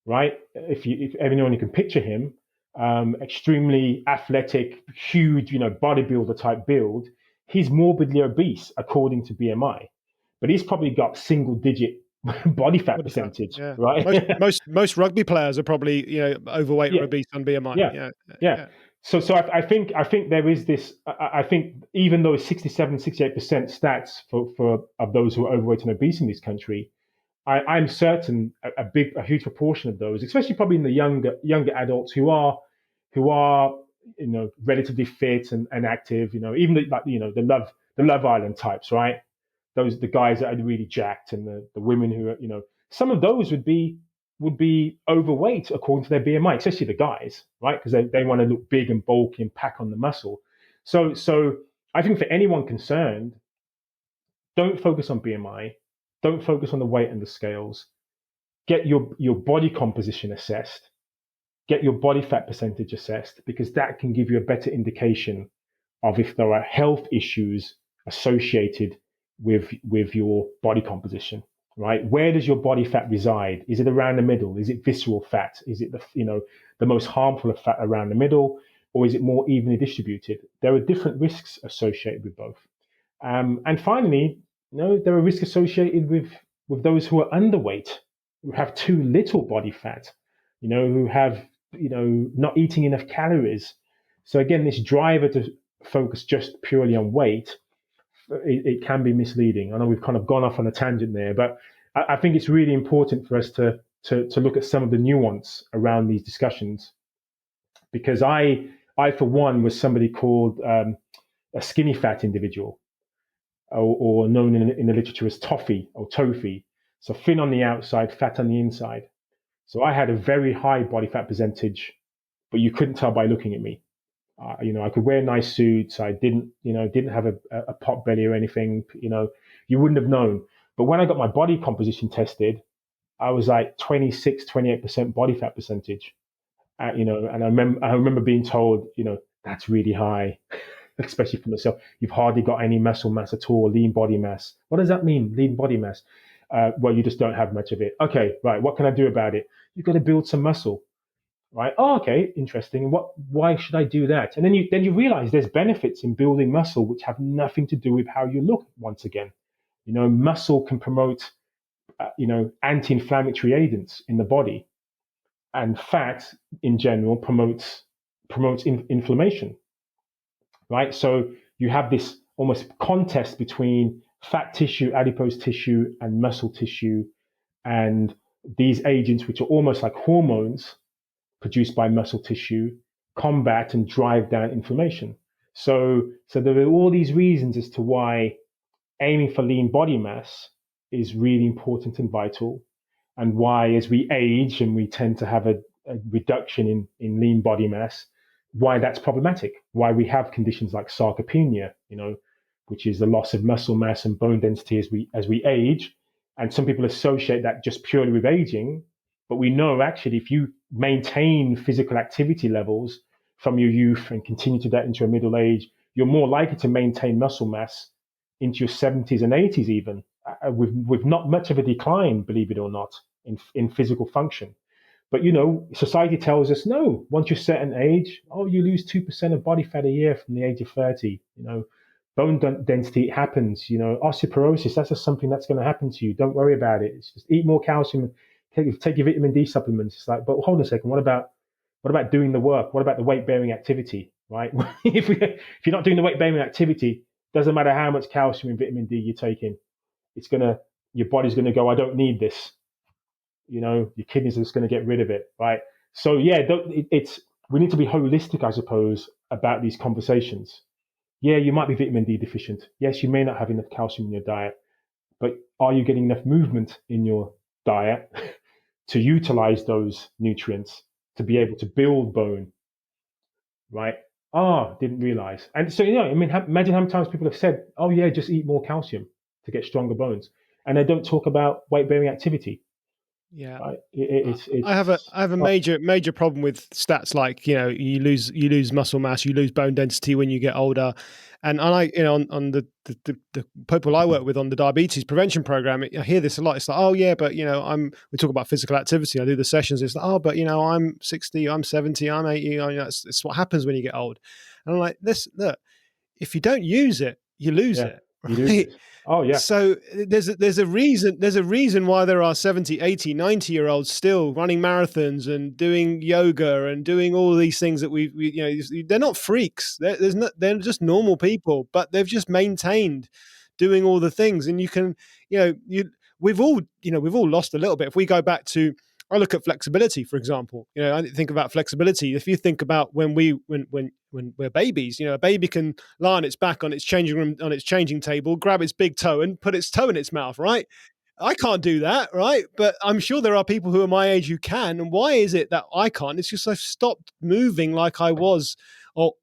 right? If anyone can picture him, extremely athletic, huge, bodybuilder type build, he's morbidly obese according to BMI, but he's probably got single digit body fat percentage, yeah. right? Most rugby players are probably overweight or Yeah, obese on BMI. yeah, Yeah, yeah. So I think there is this. I think even though 67-68% stats for of those who are overweight and obese in this country, I'm certain a huge proportion of those, especially probably in the younger adults who are relatively fit and active. Even the Love Island types, right? The guys that are really jacked, and the women who are some of those would be overweight according to their BMI, especially the guys, right? Because they want to look big and bulky and pack on the muscle. So I think for anyone concerned, don't focus on BMI, don't focus on the weight and the scales. Get your body composition assessed, get your body fat percentage assessed, because that can give you a better indication of if there are health issues associated with your body composition, right? Where does your body fat reside? Is it around the middle? Is it visceral fat? Is it the most harmful of fat around the middle, or is it more evenly distributed? There are different risks associated with both. And finally, there are risks associated with those who are underweight, who have too little body fat, who have not eating enough calories. So again, this driver to focus just purely on weight, it can be misleading. I know we've kind of gone off on a tangent there, but I think it's really important for us to look at some of the nuance around these discussions, because I for one was somebody called a skinny fat individual, or known in the literature as toffee or tofi. So thin on the outside, fat on the inside. So I had a very high body fat percentage, but you couldn't tell by looking at me. I could wear nice suits. I didn't have a pot belly or anything. You wouldn't have known. But when I got my body composition tested, I was like 26, 28% body fat percentage. And I remember being told, that's really high, especially for myself. You've hardly got any muscle mass at all, lean body mass. What does that mean, lean body mass? Well, you just don't have much of it. Okay, right. What can I do about it? You've got to build some muscle, right? Oh, okay, interesting. Why should I do that? And then you realize there's benefits in building muscle which have nothing to do with how you look. Once again, muscle can promote, anti-inflammatory agents in the body, and fat in general promotes inflammation, right? So you have this almost contest between fat tissue, adipose tissue, and muscle tissue, and these agents, which are almost like hormones produced by muscle tissue, combat and drive down inflammation. So there are all these reasons as to why aiming for lean body mass is really important and vital, and why, as we age and we tend to have a reduction in lean body mass, why that's problematic, why we have conditions like sarcopenia, which is the loss of muscle mass and bone density as we age. And some people associate that just purely with aging, but we know actually if you maintain physical activity levels from your youth and continue to that into your middle age, you're more likely to maintain muscle mass into your 70s and 80s even, with not much of a decline, believe it or not, in physical function. But society tells us no. Once you're a certain age, you lose 2% of body fat a year from the age of 30. Bone density happens. Osteoporosis, that's just something that's going to happen to you. Don't worry about it. It's just eat more calcium, take your vitamin D supplements. It's like, but hold on a second. What about doing the work? What about the weight bearing activity? Right? if you're not doing the weight bearing activity, doesn't matter how much calcium and vitamin D you're taking, your body's gonna go, I don't need this. Your kidneys are just gonna get rid of it, right? So yeah, we need to be holistic, I suppose, about these conversations. Yeah, you might be vitamin D deficient. Yes, you may not have enough calcium in your diet, but are you getting enough movement in your diet to utilize those nutrients to be able to build bone, right? Ah, didn't realize. And so, I mean, imagine how many times people have said, oh, yeah, just eat more calcium to get stronger bones. And they don't talk about weight bearing activity, Yeah. right? I have a major problem with stats like, you lose muscle mass, you lose bone density when you get older, and I like, on the people I work with on the diabetes prevention program, I hear this a lot. It's like, oh yeah, but we talk about physical activity. I do the sessions. It's like, oh, but I'm 60, I'm 70, I'm 80. It's what happens when you get old. And I'm like, look, if you don't use it, you lose yeah, it, you lose right? it. Oh, yeah. So there's a reason why there are 70, 80, 90-year olds still running marathons and doing yoga and doing all these things that they're not freaks. They're just normal people, but they've just maintained doing all the things. And you can, we've all lost a little bit. If we go back to, I look at flexibility, for example. I think about flexibility. If you think about when we're babies, a baby can lie on its back on its changing room, on its changing table, grab its big toe and put its toe in its mouth, right? I can't do that, right? But I'm sure there are people who are my age who can. And why is it that I can't? It's just I've stopped moving like I was. Or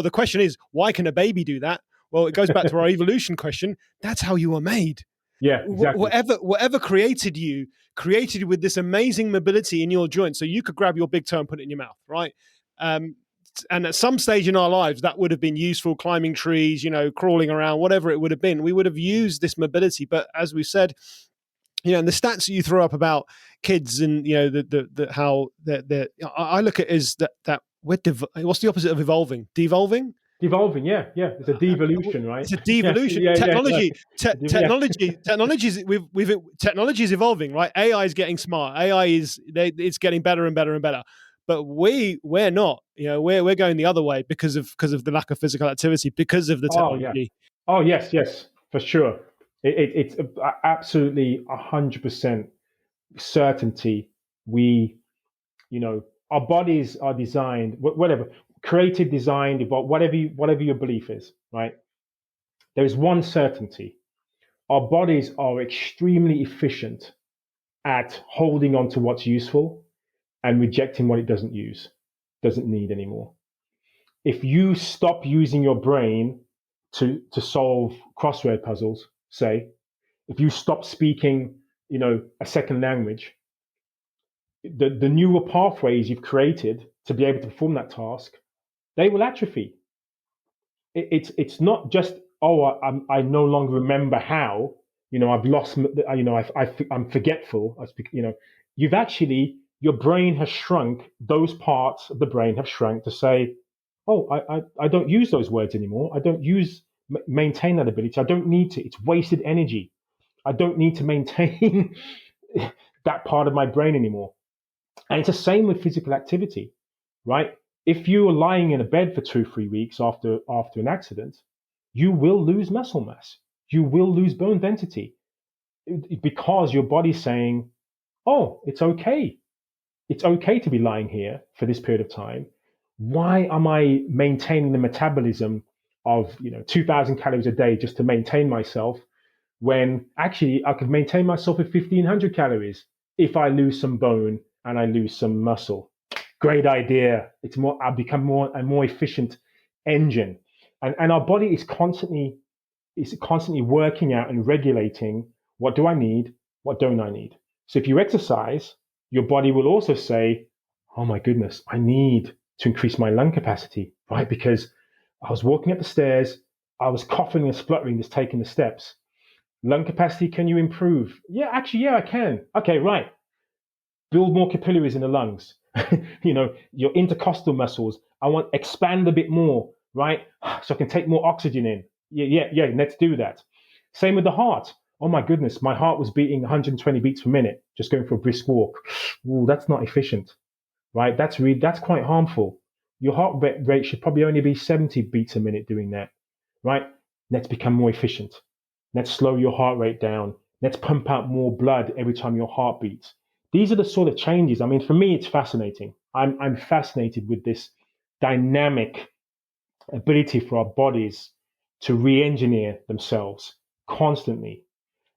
the question is, why can a baby do that? Well, it goes back to our evolution question. That's how you were made. Yeah, exactly. Whatever created you with this amazing mobility in your joints, so you could grab your big toe and put it in your mouth, right? And at some stage in our lives, that would have been useful, climbing trees, crawling around, whatever it would have been. We would have used this mobility. But as we said, and the stats that you throw up about kids and, how I look at it is that we're, what's the opposite of evolving? Devolving? Devolving, yeah. It's a devolution, right? It's a devolution. Yeah. Technology is evolving, right? AI is getting smart. It's getting better and better and better. But we're not. We're going the other way because of the lack of physical activity, because of the technology. Oh, yes, for sure. It's absolutely 100% certainty. Our bodies are designed, whatever, created, designed, evolved, whatever your belief is, right? There is one certainty. Our bodies are extremely efficient at holding on to what's useful and rejecting what it doesn't need anymore. If you stop using your brain to solve crossword puzzles, say, if you stop speaking, a second language, the neural pathways you've created to be able to perform that task, they will atrophy. It's not just, I no longer remember how, I've lost, I'm forgetful. You've actually, your brain has shrunk. Those parts of the brain have shrunk to say, oh, I don't use those words anymore. I don't maintain that ability. I don't need to. It's wasted energy. I don't need to maintain that part of my brain anymore. And it's the same with physical activity, right? If you are lying in a bed for 2-3 weeks after an accident, you will lose muscle mass. You will lose bone density because your body's saying, oh, it's okay. It's okay to be lying here for this period of time. Why am I maintaining the metabolism of 2,000 calories a day just to maintain myself when actually I could maintain myself at 1,500 calories if I lose some bone and I lose some muscle? Great idea. I've become a more efficient engine. And our body is constantly working out and regulating, what do I need? What don't I need? So if you exercise, your body will also say, oh my goodness, I need to increase my lung capacity, right? Because I was walking up the stairs, I was coughing and spluttering just taking the steps. Lung capacity, can you improve? Yeah, actually, I can. Okay, right. Build more capillaries in the lungs. Your intercostal muscles, I want expand a bit more, right? So I can take more oxygen in. Yeah, let's do that. Same with the heart. Oh my goodness, my heart was beating 120 beats per minute, just going for a brisk walk. Ooh, that's not efficient, right? That's quite harmful. Your heart rate should probably only be 70 beats a minute doing that, right? Let's become more efficient. Let's slow your heart rate down. Let's pump out more blood every time your heart beats. These are the sort of changes. I mean, for me, it's fascinating. I'm fascinated with this dynamic ability for our bodies to re-engineer themselves constantly.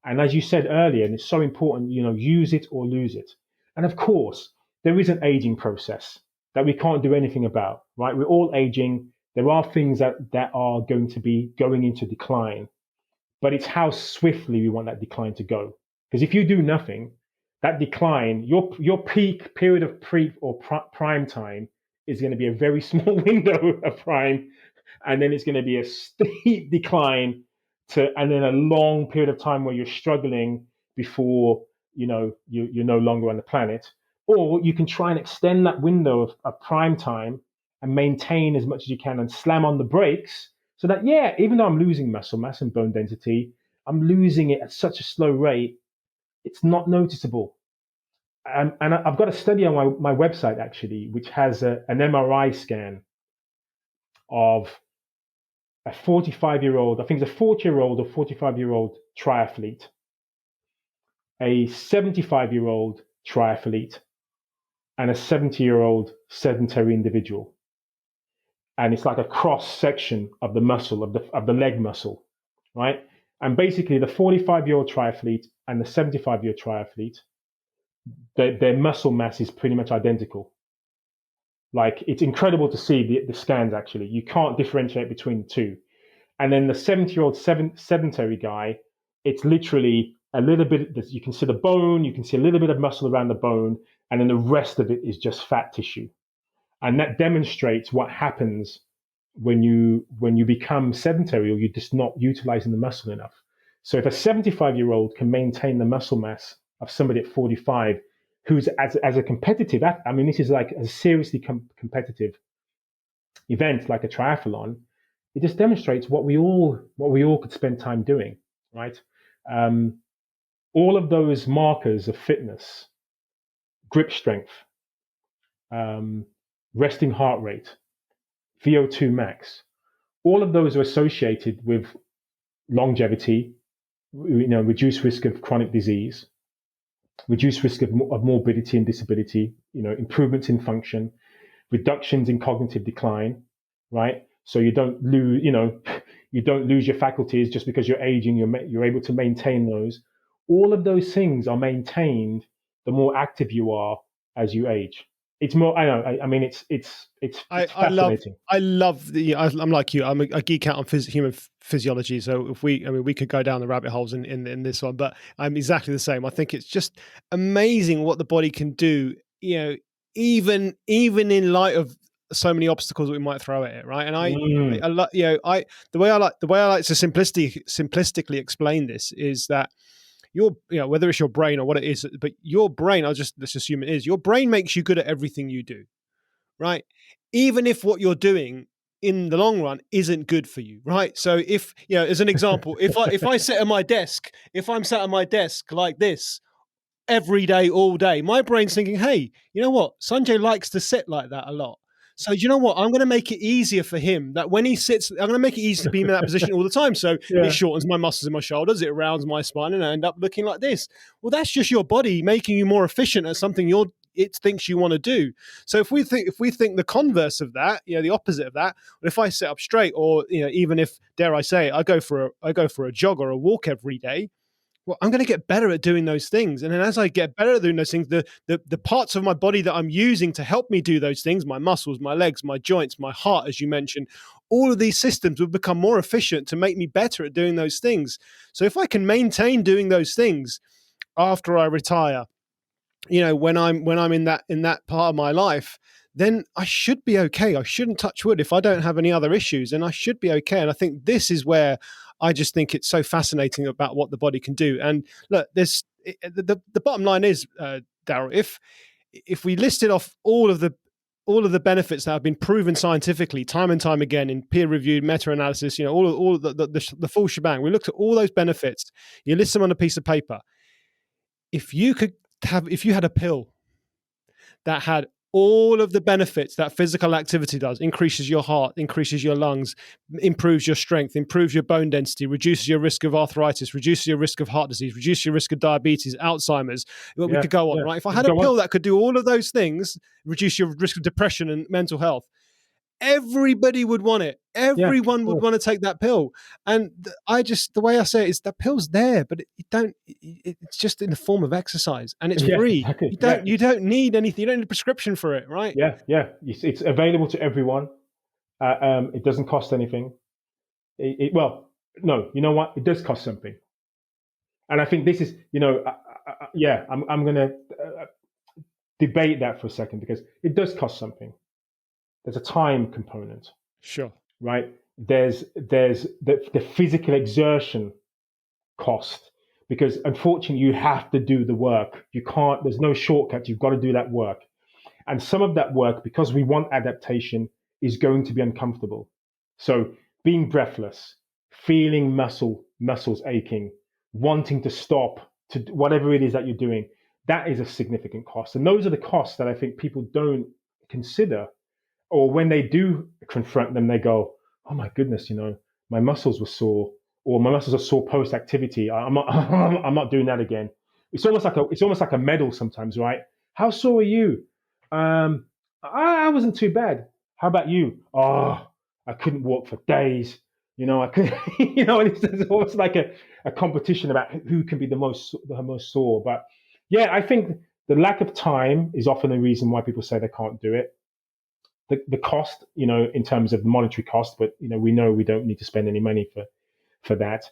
And as you said earlier, and it's so important, use it or lose it. And of course, there is an aging process that we can't do anything about, right? We're all aging. There are things that are going to be going into decline, but it's how swiftly we want that decline to go. Because if you do nothing, that decline, your peak period of prime time is going to be a very small window of prime, and then it's going to be a steep decline and then a long period of time where you're struggling before you're no longer on the planet. Or you can try and extend that window of prime time and maintain as much as you can and slam on the brakes so that, yeah, even though I'm losing muscle mass and bone density, I'm losing it at such a slow rate, it's not noticeable. And I've got a study on my website actually, which has an MRI scan of a 45-year-old, I think it's a 40-year-old or 45-year-old triathlete, a 75-year-old triathlete, and a 70-year-old sedentary individual. And it's like a cross section of the muscle, of the leg muscle, right? And basically, the 45-year-old triathlete and the 75-year triathlete, their muscle mass is pretty much identical. Like, it's incredible to see the scans, actually. You can't differentiate between the two. And then the 70-year-old sedentary guy, it's literally a little bit, you can see the bone, you can see a little bit of muscle around the bone, and then the rest of it is just fat tissue. And that demonstrates what happens when you become sedentary or you're just not utilizing the muscle enough. So if a 75-year-old can maintain the muscle mass of somebody at 45, who's as a competitive, I mean, this is like a seriously competitive event like a triathlon, it just demonstrates what we all could spend time doing, right? Um, all of those markers of fitness, grip strength, um, resting heart rate, VO2 max, all of those are associated with longevity, reduced risk of chronic disease, reduced risk of morbidity and disability, improvements in function, reductions in cognitive decline, right? So you don't lose, you don't lose your faculties just because you're aging. You're able to maintain those. All of those things are maintained the more active you are as you age. It's more. I know. I mean, it's fascinating. I love I'm like you. I'm a geek out on human physiology. So we could go down the rabbit holes in this one, but I'm exactly the same. I think it's just amazing what the body can do. Even in light of so many obstacles we might throw at it, right? And the way I like to simplistically explain this is that whether it's your brain or what it is, but your brain, let's assume it is, your brain makes you good at everything you do, right? Even if what you're doing in the long run isn't good for you, right? So if, as an example, if I'm sat at my desk like this every day, all day, my brain's thinking, hey, you know what? Sanjay likes to sit like that a lot. So you know what? I'm going to make it easier for him that when he sits, I'm going to make it easy to be in that position all the time. So Yeah. it shortens my muscles in my shoulders, it rounds my spine, and I end up looking like this. Well, that's just your body making you more efficient at something it thinks you want to do. So if we think the converse of that, the opposite of that, if I sit up straight, or even if, dare I say, I go for a jog or a walk every day, well, I'm going to get better at doing those things. And then as I get better at doing those things, the parts of my body that I'm using to help me do those things, my muscles, my legs, my joints, my heart, as you mentioned, all of these systems will become more efficient to make me better at doing those things. So if I can maintain doing those things after I retire, when I'm in that part of my life, then I should be okay. I shouldn't, touch wood, if I don't have any other issues, and I should be okay. And I think this is where I just think it's so fascinating about what the body can do. And look, the bottom line is, Darryl, if we listed off all of the benefits that have been proven scientifically time and time again in peer-reviewed meta-analysis, all the full shebang, we looked at all those benefits, you list them on a piece of paper. If you had a pill that had all of the benefits that physical activity does, increases your heart, increases your lungs, improves your strength, improves your bone density, reduces your risk of arthritis, reduces your risk of heart disease, reduces your risk of diabetes, Alzheimer's. Well, we Yeah, could go on, yeah. right? If I We could had a go on. pill that could do all of those things, reduce your risk of depression and mental health, everybody would want it. Yeah, of Everyone would course. want to take that pill. And the way I say it is that pill's there, but it's just in the form of exercise, and it's Yeah, free. exactly. You don't need anything. You don't need a prescription for it, right? Yeah. It's available to everyone. It doesn't cost anything. Well, no, you know what? It does cost something. And I think this is, yeah, I'm going to debate that for a second because it does cost something. There's a time component, Sure. right? There's the physical exertion cost because unfortunately you have to do the work. You can't, there's no shortcut. You've got to do that work. And some of that work, because we want adaptation, is going to be uncomfortable. So being breathless, feeling muscles aching, wanting to stop to whatever it is that you're doing, that is a significant cost. And those are the costs that I think people don't consider, or when they do confront them, they go, "Oh my goodness, my muscles were sore, or my muscles are sore post activity. I'm not, I'm not doing that again." It's almost like a medal sometimes, right? How sore are you? I wasn't too bad. How about you? Oh, I couldn't walk for days. I could, and it's almost like a competition about who can be the most sore. But yeah, I think the lack of time is often the reason why people say they can't do it. The cost, in terms of the monetary cost, but we know we don't need to spend any money for that,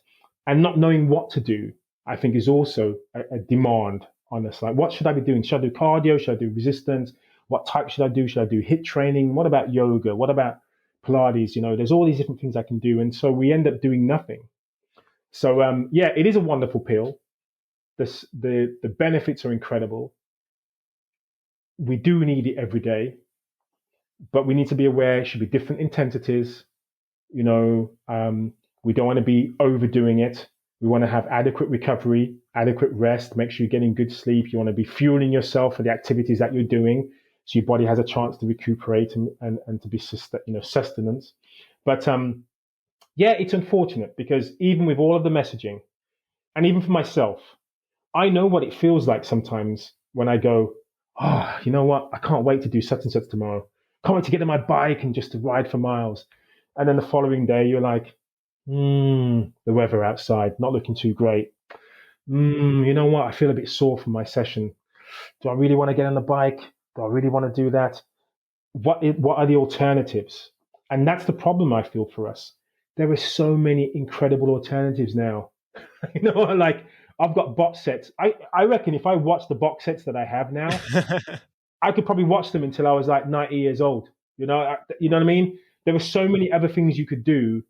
and not knowing what to do, I think, is also a demand on us. Like, what should I be doing? Should I do cardio? Should I do resistance? What type should I do? Should I do HIIT training? What about yoga? What about Pilates? There's all these different things I can do, and so we end up doing nothing. So yeah, it is a wonderful pill. The benefits are incredible. We do need it every day, but we need to be aware it should be different intensities. You know, we don't want to be overdoing it. We want to have adequate recovery, adequate rest, make sure you're getting good sleep. You want to be fueling yourself for the activities that you're doing so your body has a chance to recuperate and to be sustenance. But yeah, it's unfortunate because even with all of the messaging, and even for myself, I know what it feels like sometimes when I go, "Oh, you know what? I can't wait to do such and such tomorrow. Can't wait to get on my bike and just to ride for miles." And then the following day, you're like, the weather outside, not looking too great. You know what? I feel a bit sore from my session. Do I really want to get on the bike? Do I really want to do that? What are the alternatives? And that's the problem I feel for us. There are so many incredible alternatives now. Like, I've got box sets. I reckon if I watch the box sets that I have now, I could probably watch them until I was like 90 years old. You know what I mean? There are so many other things you could do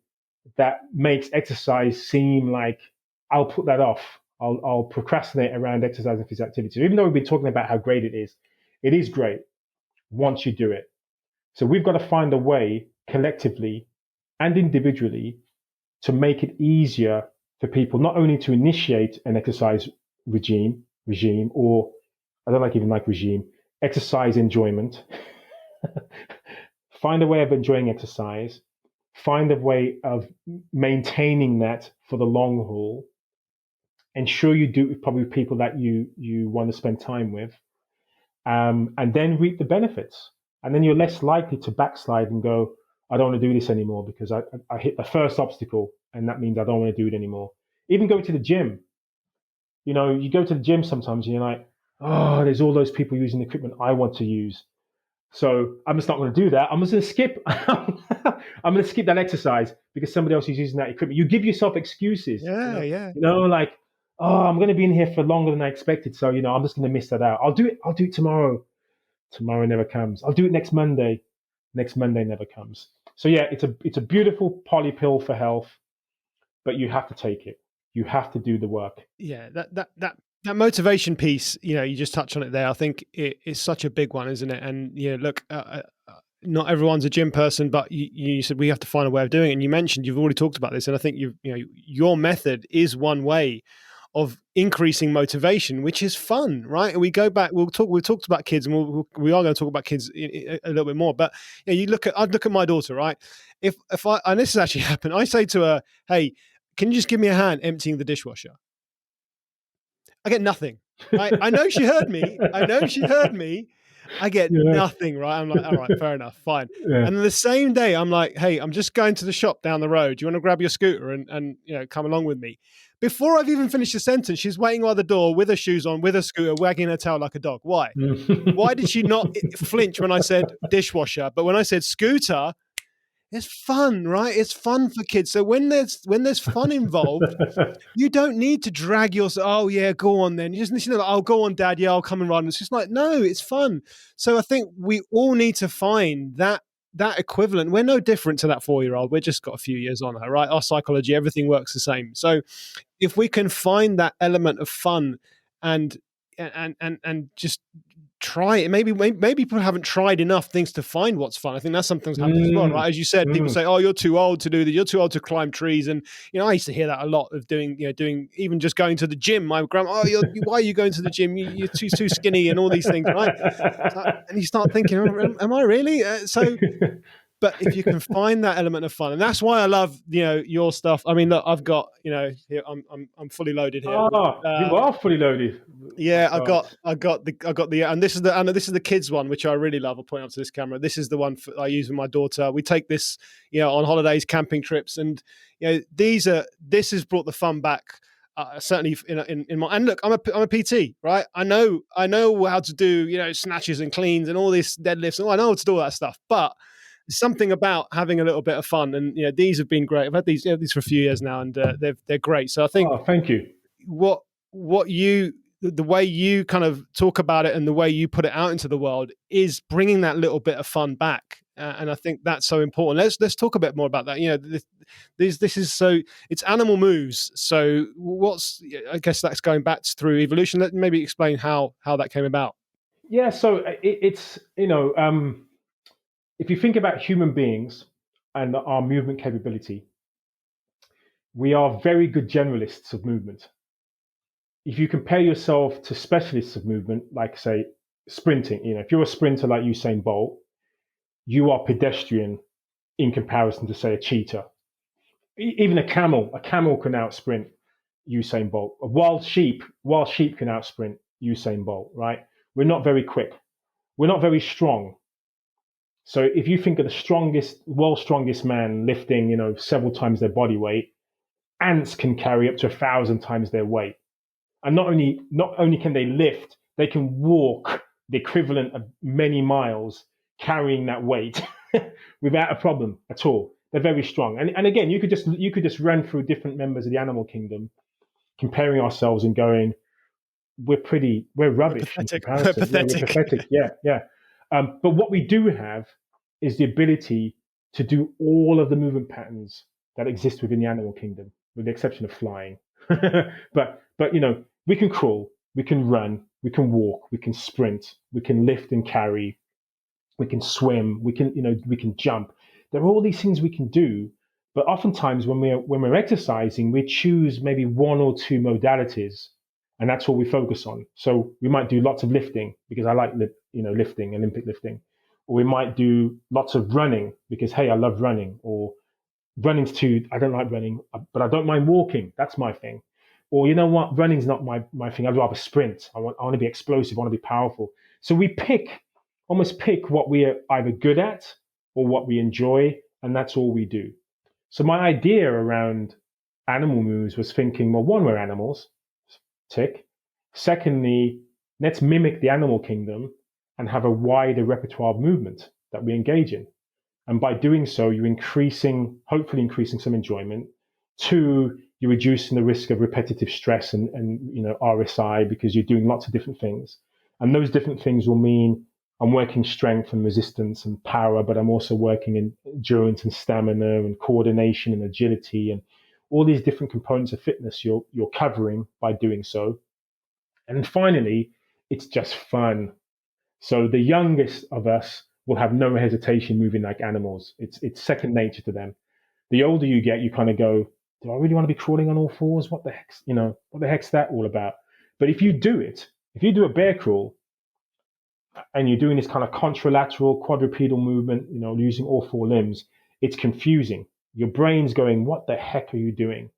that makes exercise seem like I'll put that off. I'll procrastinate around exercise and physical activity. So even though we've been talking about how great it is great once you do it. So we've got to find a way collectively and individually to make it easier for people not only to initiate an exercise regime, or I don't like even like regime, exercise enjoyment. Find a way of enjoying exercise, find a way of maintaining that for the long haul. Ensure you do it with probably people that you want to spend time with, and then reap the benefits. And then you're less likely to backslide and go, "I don't want to do this anymore because I hit the first obstacle, and that means I don't want to do it anymore." Even go to the gym. You go to the gym sometimes and you're like, "Oh, there's all those people using the equipment I want to use. So I'm just not going to do that. I'm just going to skip. I'm going to skip that exercise because somebody else is using that equipment." You give yourself excuses. Yeah. Like, "Oh, I'm going to be in here for longer than I expected, so I'm just going to miss that out. I'll do it tomorrow." Tomorrow never comes. "I'll do it next Monday." Next Monday never comes. So yeah, it's a beautiful poly pill for health, but you have to take it. You have to do the work. Yeah, that motivation piece, you just touched on it there. I think it is such a big one, isn't it? And look, not everyone's a gym person, but you said we have to find a way of doing it. And you mentioned you've already talked about this, and I think your method is one way of increasing motivation, which is fun, right? And we go back. We talked about kids, and we are going to talk about kids a little bit more. But you know, I'd look at my daughter, right? If I, and this has actually happened, I say to her, "Hey, can you just give me a hand emptying the dishwasher?" I get nothing. Right? I know she heard me. I get Yeah. nothing, right? I'm like, all right, fair enough, fine. Yeah. And then the same day, I'm like, hey, I'm just going to the shop down the road. Do you want to grab your scooter and you know, come along with me? Before I've even finished the sentence, she's waiting by the door with her shoes on, with her scooter, wagging her tail like a dog. Why? Why did she not flinch when I said dishwasher? But when I said scooter, it's fun, right? It's fun for kids. So when there's fun involved, you don't need to drag yourself. Oh yeah, go on then. You just need to know, oh, go on, Dad. Yeah, I'll come and run. It's just like, no, it's fun. So I think we all need to find that equivalent. We're no different to that 4-year-old. We're just got a few years on her, right? Our psychology, everything works the same. So if we can find that element of fun and just try it. Maybe people haven't tried enough things to find what's fun. I think that's sometimes happens as well, right? As you said, people say, "Oh, you're too old to do that. You're too old to climb trees." And you know, I used to hear that a lot of doing even just going to the gym. My grandma, "Oh, why are you going to the gym? You're too skinny," and all these things, right? And you start thinking, "Am I really?" But if you can find that element of fun, and that's why I love your stuff. I mean, look, I've got here, I'm fully loaded here. You are fully loaded. Yeah, Oh, God. I got the, and this is the kids one, which I really love. I'll point up to this camera. This is the one I use with my daughter. We take this, on holidays, camping trips, and this has brought the fun back. Certainly in my, and look, I'm a PT, right? I know how to do snatches and cleans and all this deadlifts, and I know how to do all that stuff. But there's something about having a little bit of fun, and these have been great. I've had these for a few years now, and they're great. So I think Oh, thank you. what you the way you kind of talk about it and the way you put it out into the world is bringing that little bit of fun back, and I think that's so important. Let's talk a bit more about that. This is so, it's animal moves. So I guess that's going back through evolution. Let maybe explain how that came about. Yeah. So it's if you think about human beings and our movement capability, we are very good generalists of movement. If you compare yourself to specialists of movement, like say sprinting, if you're a sprinter like Usain Bolt, you are pedestrian in comparison to say a cheetah. Even a camel can out sprint Usain Bolt. A wild sheep can out sprint Usain Bolt, right? We're not very quick. We're not very strong. So if you think of the world's strongest man lifting, several times their body weight, ants can carry up to 1,000 times their weight. And not only can they lift, they can walk the equivalent of many miles carrying that weight without a problem at all. They're very strong. And again, you could just run through different members of the animal kingdom, comparing ourselves and going, we're rubbish in comparison. We're pathetic. We're pathetic. Yeah. But what we do have is the ability to do all of the movement patterns that exist within the animal kingdom, with the exception of flying. but we can crawl, we can run, we can walk, we can sprint, we can lift and carry, we can swim, we can jump. There are all these things we can do, but oftentimes when we're exercising, we choose maybe one or two modalities, and that's what we focus on. So we might do lots of lifting because I like lifting, Olympic lifting, or we might do lots of running because hey, I love running, or I don't like running, but I don't mind walking. That's my thing. Or you know what, running's not my thing. I'd rather sprint. I want to be explosive. I want to be powerful. So we almost pick what we are either good at or what we enjoy, and that's all we do. So my idea around animal moves was thinking, well, one, we're animals, tick. Secondly, let's mimic the animal kingdom and have a wider repertoire of movement that we engage in. And by doing so, you're hopefully increasing some enjoyment. Two, you're reducing the risk of repetitive stress and RSI, because you're doing lots of different things. And those different things will mean I'm working strength and resistance and power, but I'm also working in endurance and stamina and coordination and agility and all these different components of fitness you're covering by doing so. And finally, it's just fun. So the youngest of us will have no hesitation moving like animals. It's second nature to them. The older you get, you kind of go, do I really want to be crawling on all fours? What the heck's, what the heck's that all about? But if you do it, if you do a bear crawl and you're doing this kind of contralateral quadrupedal movement, using all four limbs, it's confusing. Your brain's going, what the heck are you doing?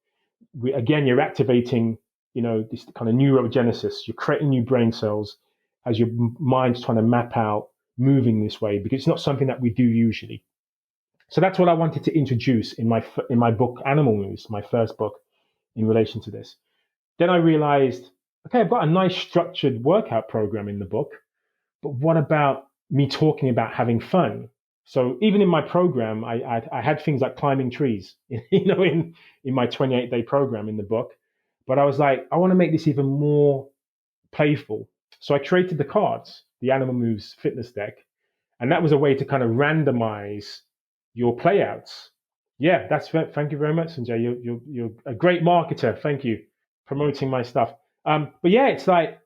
Again, you're activating, this kind of neurogenesis. You're creating new brain cells as your mind's trying to map out moving this way, because it's not something that we do usually. So that's what I wanted to introduce in my book, Animal Moves, my first book in relation to this. Then I realized, okay, I've got a nice structured workout program in the book, but what about me talking about having fun? So even in my program, I had things like climbing trees, in my 28-day program in the book. But I was like, I want to make this even more playful. So I created the cards, the Animal Moves fitness deck, and that was a way to kind of randomize your playouts. Yeah, thank you very much, Sanjay. You're a great marketer. Thank you, promoting my stuff. But yeah, it's like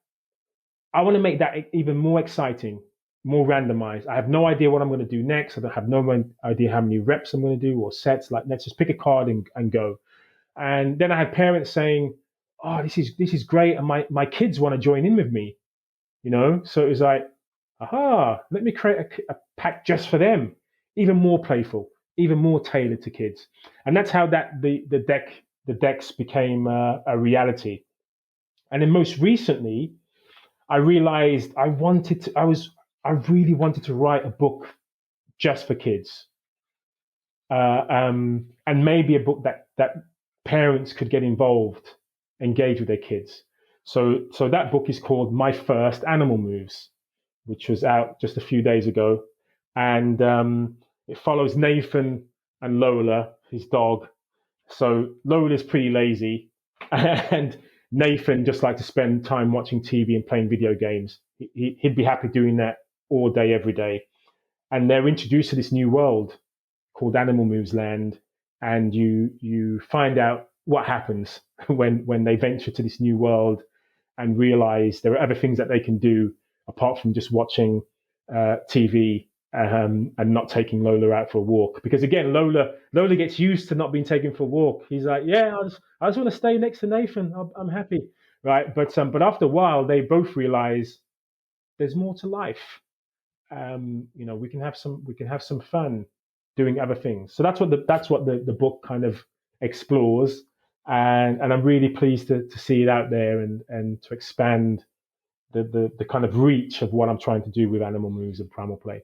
I want to make that even more exciting, more randomized. I have no idea what I'm going to do next. I don't have no idea how many reps I'm going to do or sets. Like, let's just pick a card and go. And then I had parents saying, "Oh, this is great," and my kids want to join in with me. So it was like, aha, let me create a pack just for them, even more playful, even more tailored to kids. And that's how the decks became a reality. And then most recently, I realized I really wanted to write a book just for kids, and maybe a book that parents could get involved, engage with their kids. So that book is called My First Animal Moves, which was out just a few days ago, and it follows Nathan and Lola, his dog. So Lola's pretty lazy, and Nathan just likes to spend time watching TV and playing video games. He'd be happy doing that all day, every day. And they're introduced to this new world called Animal Moves Land, and you find out what happens when they venture to this new world and realize there are other things that they can do apart from just watching TV, and not taking Lola out for a walk. Because again, Lola gets used to not being taken for a walk. He's like, yeah, I just want to stay next to Nathan. I'm happy, right? But after a while, they both realize there's more to life. We can have some fun doing other things. So that's what the book kind of explores, and I'm really pleased to see it out there and to expand the kind of reach of what I'm trying to do with Animal Moves and Primal Play.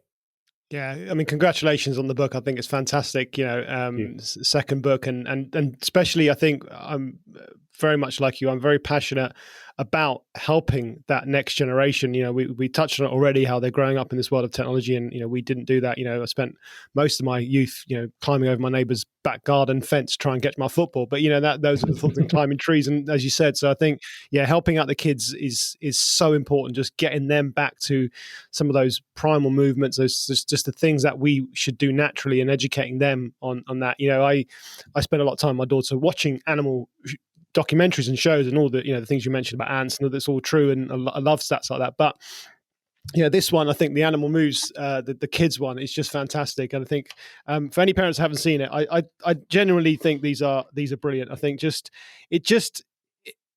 Yeah, I mean, congratulations on the book. I think it's fantastic. Thank you. Second book, and especially, I think I'm very much like you. I'm very passionate about helping that next generation. We touched on it already, how they're growing up in this world of technology, and we didn't do that. I spent most of my youth, climbing over my neighbour's back garden fence to try and get my football. But that those are the thoughts, and climbing trees, and as you said. So I think, helping out the kids is so important. Just getting them back to some of those primal movements, those just the things that we should do naturally, and educating them on that. I spend a lot of time with my daughter watching animal documentaries and shows, and all the things you mentioned about ants, and that's all true, and I love stats like that. But this one, I think the Animal Moves, the kids one, is just fantastic. And I think, for any parents who haven't seen it, I genuinely think these are brilliant. I think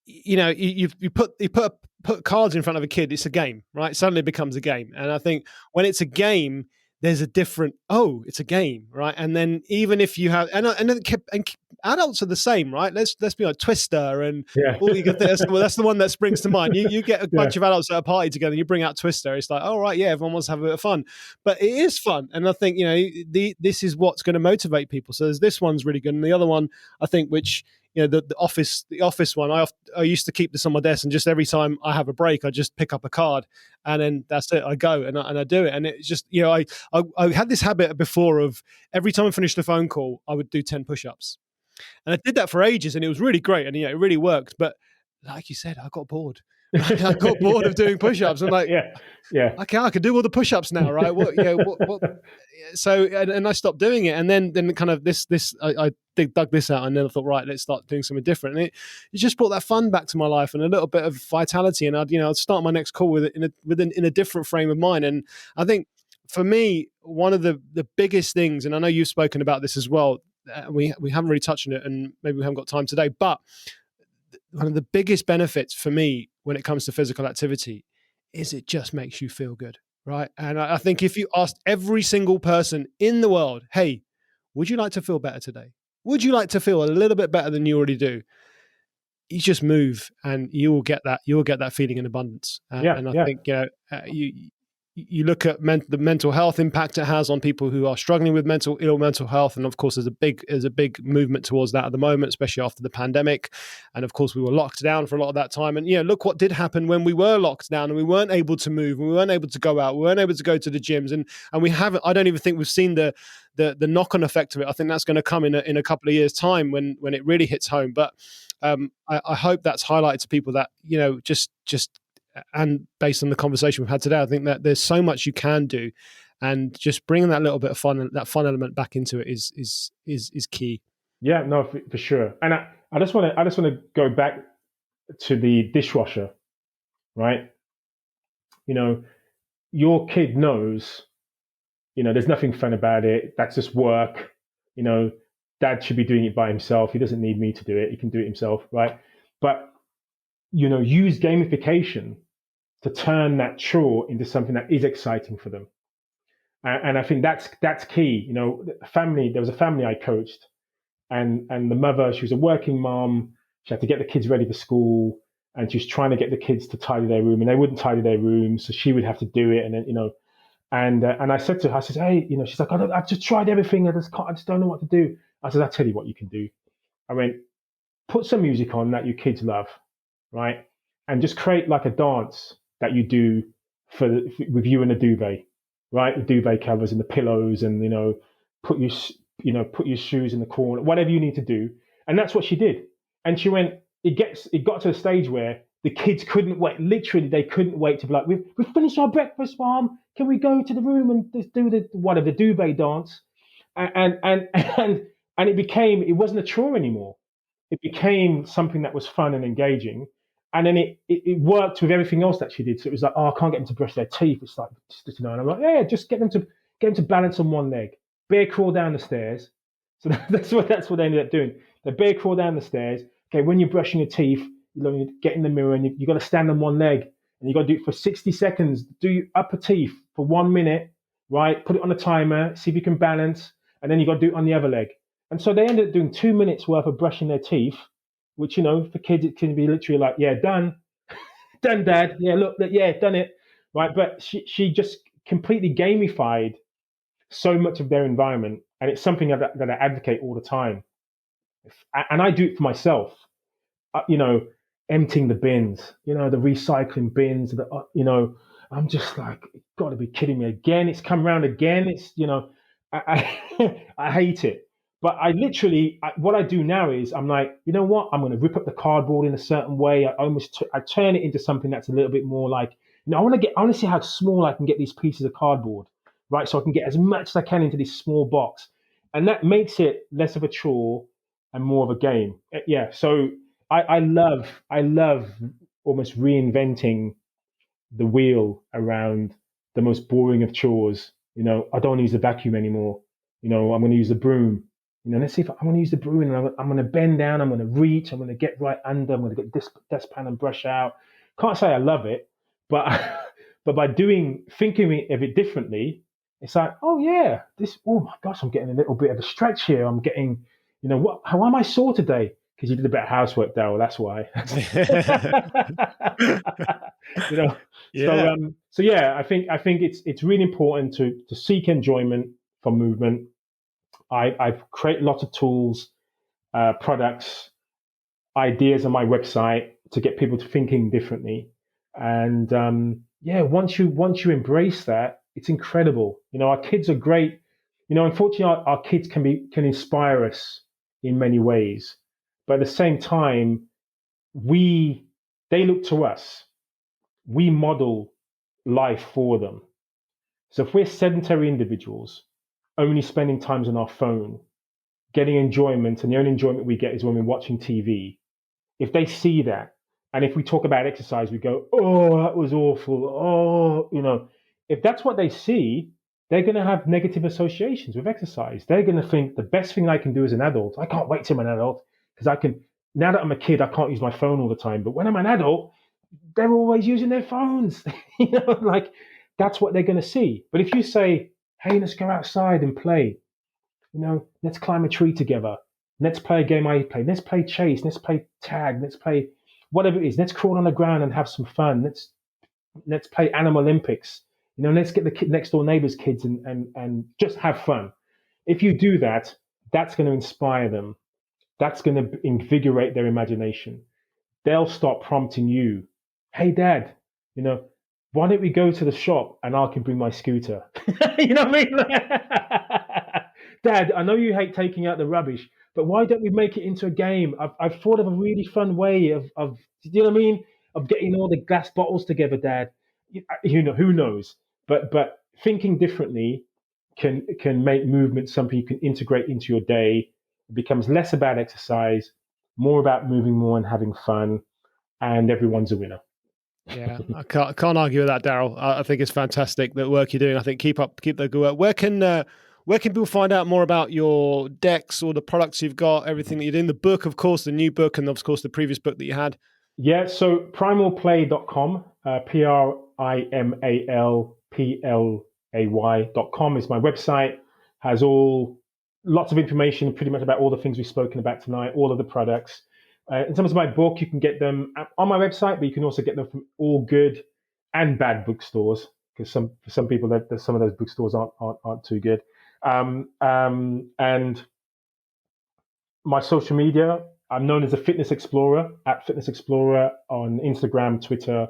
you put cards in front of a kid, it's a game, right? Suddenly it becomes a game. And I think when it's a game, there's a different, it's a game, right? And then even if you have, and adults are the same, right? Let's be like Twister and Yeah. all you get. That's the one that springs to mind. You get a bunch of adults at a party together, and you bring out Twister. It's like, all right, yeah, everyone wants to have a bit of fun, but it is fun. And I think this is what's going to motivate people. So this one's really good, and the other one, I think, which the office one, I used to keep this on my desk, and just every time I have a break, I just pick up a card, and then that's it. I go and I do it, and it's just I had this habit before of every time I finished a phone call, I would do 10 push-ups, and I did that for ages, and it was really great, and it really worked. But like you said, I got bored. I got bored of doing push-ups. I'm like, yeah. Okay, I can do all the push-ups now, right? What? So, and I stopped doing it, and then kind of this I dug this out, and then I thought, right, let's start doing something different. And it just brought that fun back to my life and a little bit of vitality. And I'd start my next call with it in a different frame of mind. And I think for me, one of the biggest things, and I know you've spoken about this as well, we haven't really touched on it, and maybe we haven't got time today. But one of the biggest benefits for me when it comes to physical activity is it just makes you feel good, right? And I think if you asked every single person in the world, hey, would you like to feel better today? Would you like to feel a little bit better than you already do? You just move, and you will get that. You will get that feeling in abundance. Yeah, And I yeah. think you look at the mental health impact it has on people who are struggling with mental health, and of course, there's a big movement towards that at the moment, especially after the pandemic. And of course, we were locked down for a lot of that time. And look what did happen when we were locked down and we weren't able to move, and we weren't able to go out, we weren't able to go to the gyms, and we haven't. I don't even think we've seen the knock-on effect of it. I think that's going to come in a couple of years' time when it really hits home. But I hope that's highlighted to people that just and based on the conversation we've had today, I think that there's so much you can do, and just bringing that little bit of fun, that fun element back into it is key. Yeah, no, for sure. And I just want to go back to the dishwasher, right? Your kid knows, there's nothing fun about it. That's just work. You know, Dad should be doing it by himself. He doesn't need me to do it. He can do it himself, right? But use gamification to turn that chore into something that is exciting for them. And I think that's key. There was a family I coached, and the mother, she was a working mom. She had to get the kids ready for school, and she was trying to get the kids to tidy their room, and they wouldn't tidy their room, so she would have to do it. And then and I said to her, I said, hey, she's like, I've just tried everything, I just don't know what to do. I said, I'll tell you what you can do. I went, put some music on that your kids love, right? And just create like a dance that you do with you and the duvet, right? The duvet covers and the pillows, and put your shoes in the corner, whatever you need to do. And that's what she did. And she went, it got to a stage where the kids couldn't wait. Literally, they couldn't wait to be like, we've finished our breakfast, Mom. Can we go to the room and just do the duvet dance? And it wasn't a chore anymore. It became something that was fun and engaging. And then it worked with everything else that she did. So it was like, oh, I can't get them to brush their teeth. It's like, and I'm like, yeah, just get them to balance on one leg, bear crawl down the stairs. So that's what they ended up doing. They bear crawl down the stairs. Okay, when you're brushing your teeth, you get in the mirror, and you got to stand on one leg, and you got to do it for 60 seconds. Do your upper teeth for 1 minute, right? Put it on a timer, see if you can balance, and then you got to do it on the other leg. And so they ended up doing 2 minutes worth of brushing their teeth, which, for kids, it can be literally like, yeah, done, done, Dad. Yeah, look, yeah, done it, right? But she just completely gamified so much of their environment, and it's something that I advocate all the time. And I do it for myself. You know, emptying the bins, the recycling bins. I'm just like, got to be kidding me again. It's come round again. It's, I hate it. But what I do now is I'm like, you know what? I'm going to rip up the cardboard in a certain way. I turn it into something that's a little bit more like, I want to see how small I can get these pieces of cardboard, right? So I can get as much as I can into this small box. And that makes it less of a chore and more of a game. Yeah. So I love almost reinventing the wheel around the most boring of chores. I don't want to use the vacuum anymore. I'm going to use the broom. Let's see if I'm going to use the broom, and I'm going to bend down. I'm going to reach. I'm going to get right under. I'm going to get this dustpan and brush out. Can't say I love it, but but by thinking of it differently, it's like, oh yeah, oh my gosh, I'm getting a little bit of a stretch here. I'm getting, how am I sore today? Because you did a bit of housework, Darryl. That's why. Yeah. So yeah, I think it's really important to seek enjoyment from movement. I've created lots of tools, products, ideas on my website to get people to thinking differently. And yeah, once you embrace that, it's incredible. Our kids are great. Unfortunately, our kids can inspire us in many ways, but at the same time, they look to us. We model life for them. So if we're sedentary individuals, only spending times on our phone, getting enjoyment, and the only enjoyment we get is when we're watching TV, if they see that, and if we talk about exercise, we go, oh, that was awful. Oh, if that's what they see, they're going to have negative associations with exercise. They're going to think the best thing I can do as an adult, I can't wait till I'm an adult because I can, now that I'm a kid, I can't use my phone all the time. But when I'm an adult, they're always using their phones. Like that's what they're going to see. But if you say, hey, let's go outside and play, let's climb a tree together. Let's play a game I play. Let's play chase. Let's play tag. Let's play whatever it is. Let's crawl on the ground and have some fun. Let's play Animal Olympics. Let's get the next door neighbors' kids and just have fun. If you do that, that's going to inspire them. That's going to invigorate their imagination. They'll start prompting you. Hey, Dad, why don't we go to the shop and I can bring my scooter? You know what I mean? Dad, I know you hate taking out the rubbish, but why don't we make it into a game? I've thought of a really fun way of you know what I mean? Of getting all the glass bottles together, Dad. Who knows? But thinking differently can make movement something you can integrate into your day. It becomes less about exercise, more about moving more and having fun, and everyone's a winner. Yeah, I can't argue with that, Darryl. I think it's fantastic the work you're doing. I think keep the good work. Where can people find out more about your decks or the products you've got, everything that you're doing? The book, of course, the new book, and of course the previous book that you had. Yeah, so primalplay.com, primalplay.com is my website. Has lots of information pretty much about all the things we've spoken about tonight, all of the products. In terms of my book, you can get them on my website, but you can also get them from all good and bad bookstores, because for some people, some of those bookstores aren't too good. And my social media, I'm known as a Fitness Explorer, at Fitness Explorer on Instagram, Twitter,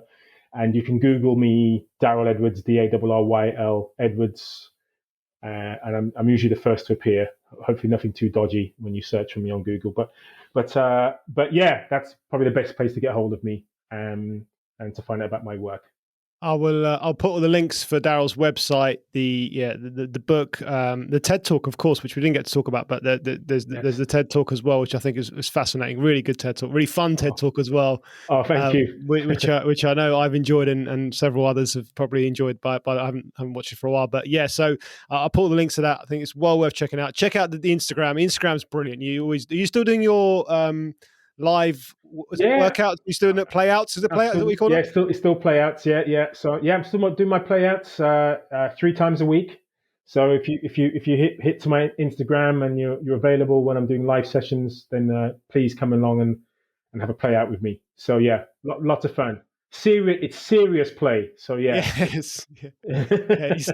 and you can Google me, Darryl Edwards, Darryl Edwards, and I'm usually the first to appear. Hopefully, nothing too dodgy when you search for me on Google. But yeah, that's probably the best place to get hold of me and to find out about my work. I will. I'll put all the links for Darryl's website, the book, the TED Talk, of course, which we didn't get to talk about, but there's the TED Talk as well, which I think is fascinating. Really good TED Talk, really fun TED Talk as well. Oh, thank you. Which I know I've enjoyed and several others have probably enjoyed, but I haven't watched it for a while. But yeah, so I'll put all the links to that. I think it's well worth checking out. Check out the Instagram. Instagram's brilliant. Are you still doing your live workouts? You still doing playouts? Is it playouts that we call it? Yeah, it's still playouts. Yeah. So yeah, I'm still doing my playouts 3 times a week. So if you hit to my Instagram and you're available when I'm doing live sessions, then please come along and have a play out with me. So yeah, lots of fun. It's serious play. So yeah. Yes. Yeah,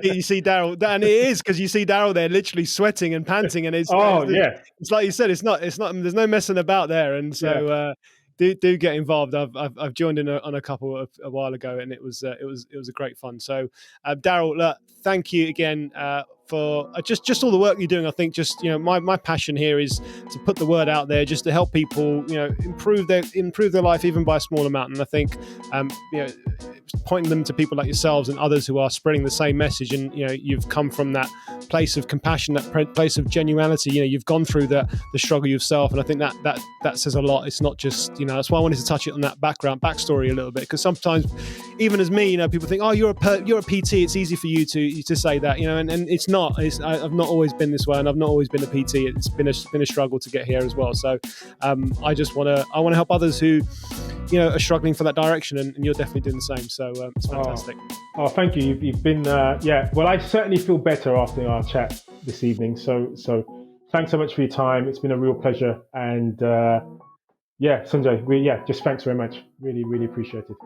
you see Darryl, and it is because you see Darryl there literally sweating and panting, and it's like you said, it's not there's no messing about there, and so do get involved. I've joined in on a couple a while ago, and it was a great fun. So Darryl, thank you again for just all the work you're doing. I think my passion here is to put the word out there, just to help people improve their life even by a small amount. And I think pointing them to people like yourselves and others who are spreading the same message, and you've come from that place of compassion, that place of genuinity. You've gone through the struggle yourself, and I think that says a lot. It's not just that's why I wanted to touch it on that backstory a little bit, because sometimes even as me, people think, oh, you're a PT, it's easy for you to say that, and it's not. I've not always been this way, and I've not always been a PT. It's been a struggle to get here as well. So I just want to help others who are struggling for that direction, and you're definitely doing the same. So it's fantastic. Oh, thank you. You've been well, I certainly feel better after our chat this evening. So thanks so much for your time. It's been a real pleasure. And Sanjay, just thanks very much. Really, really appreciate it.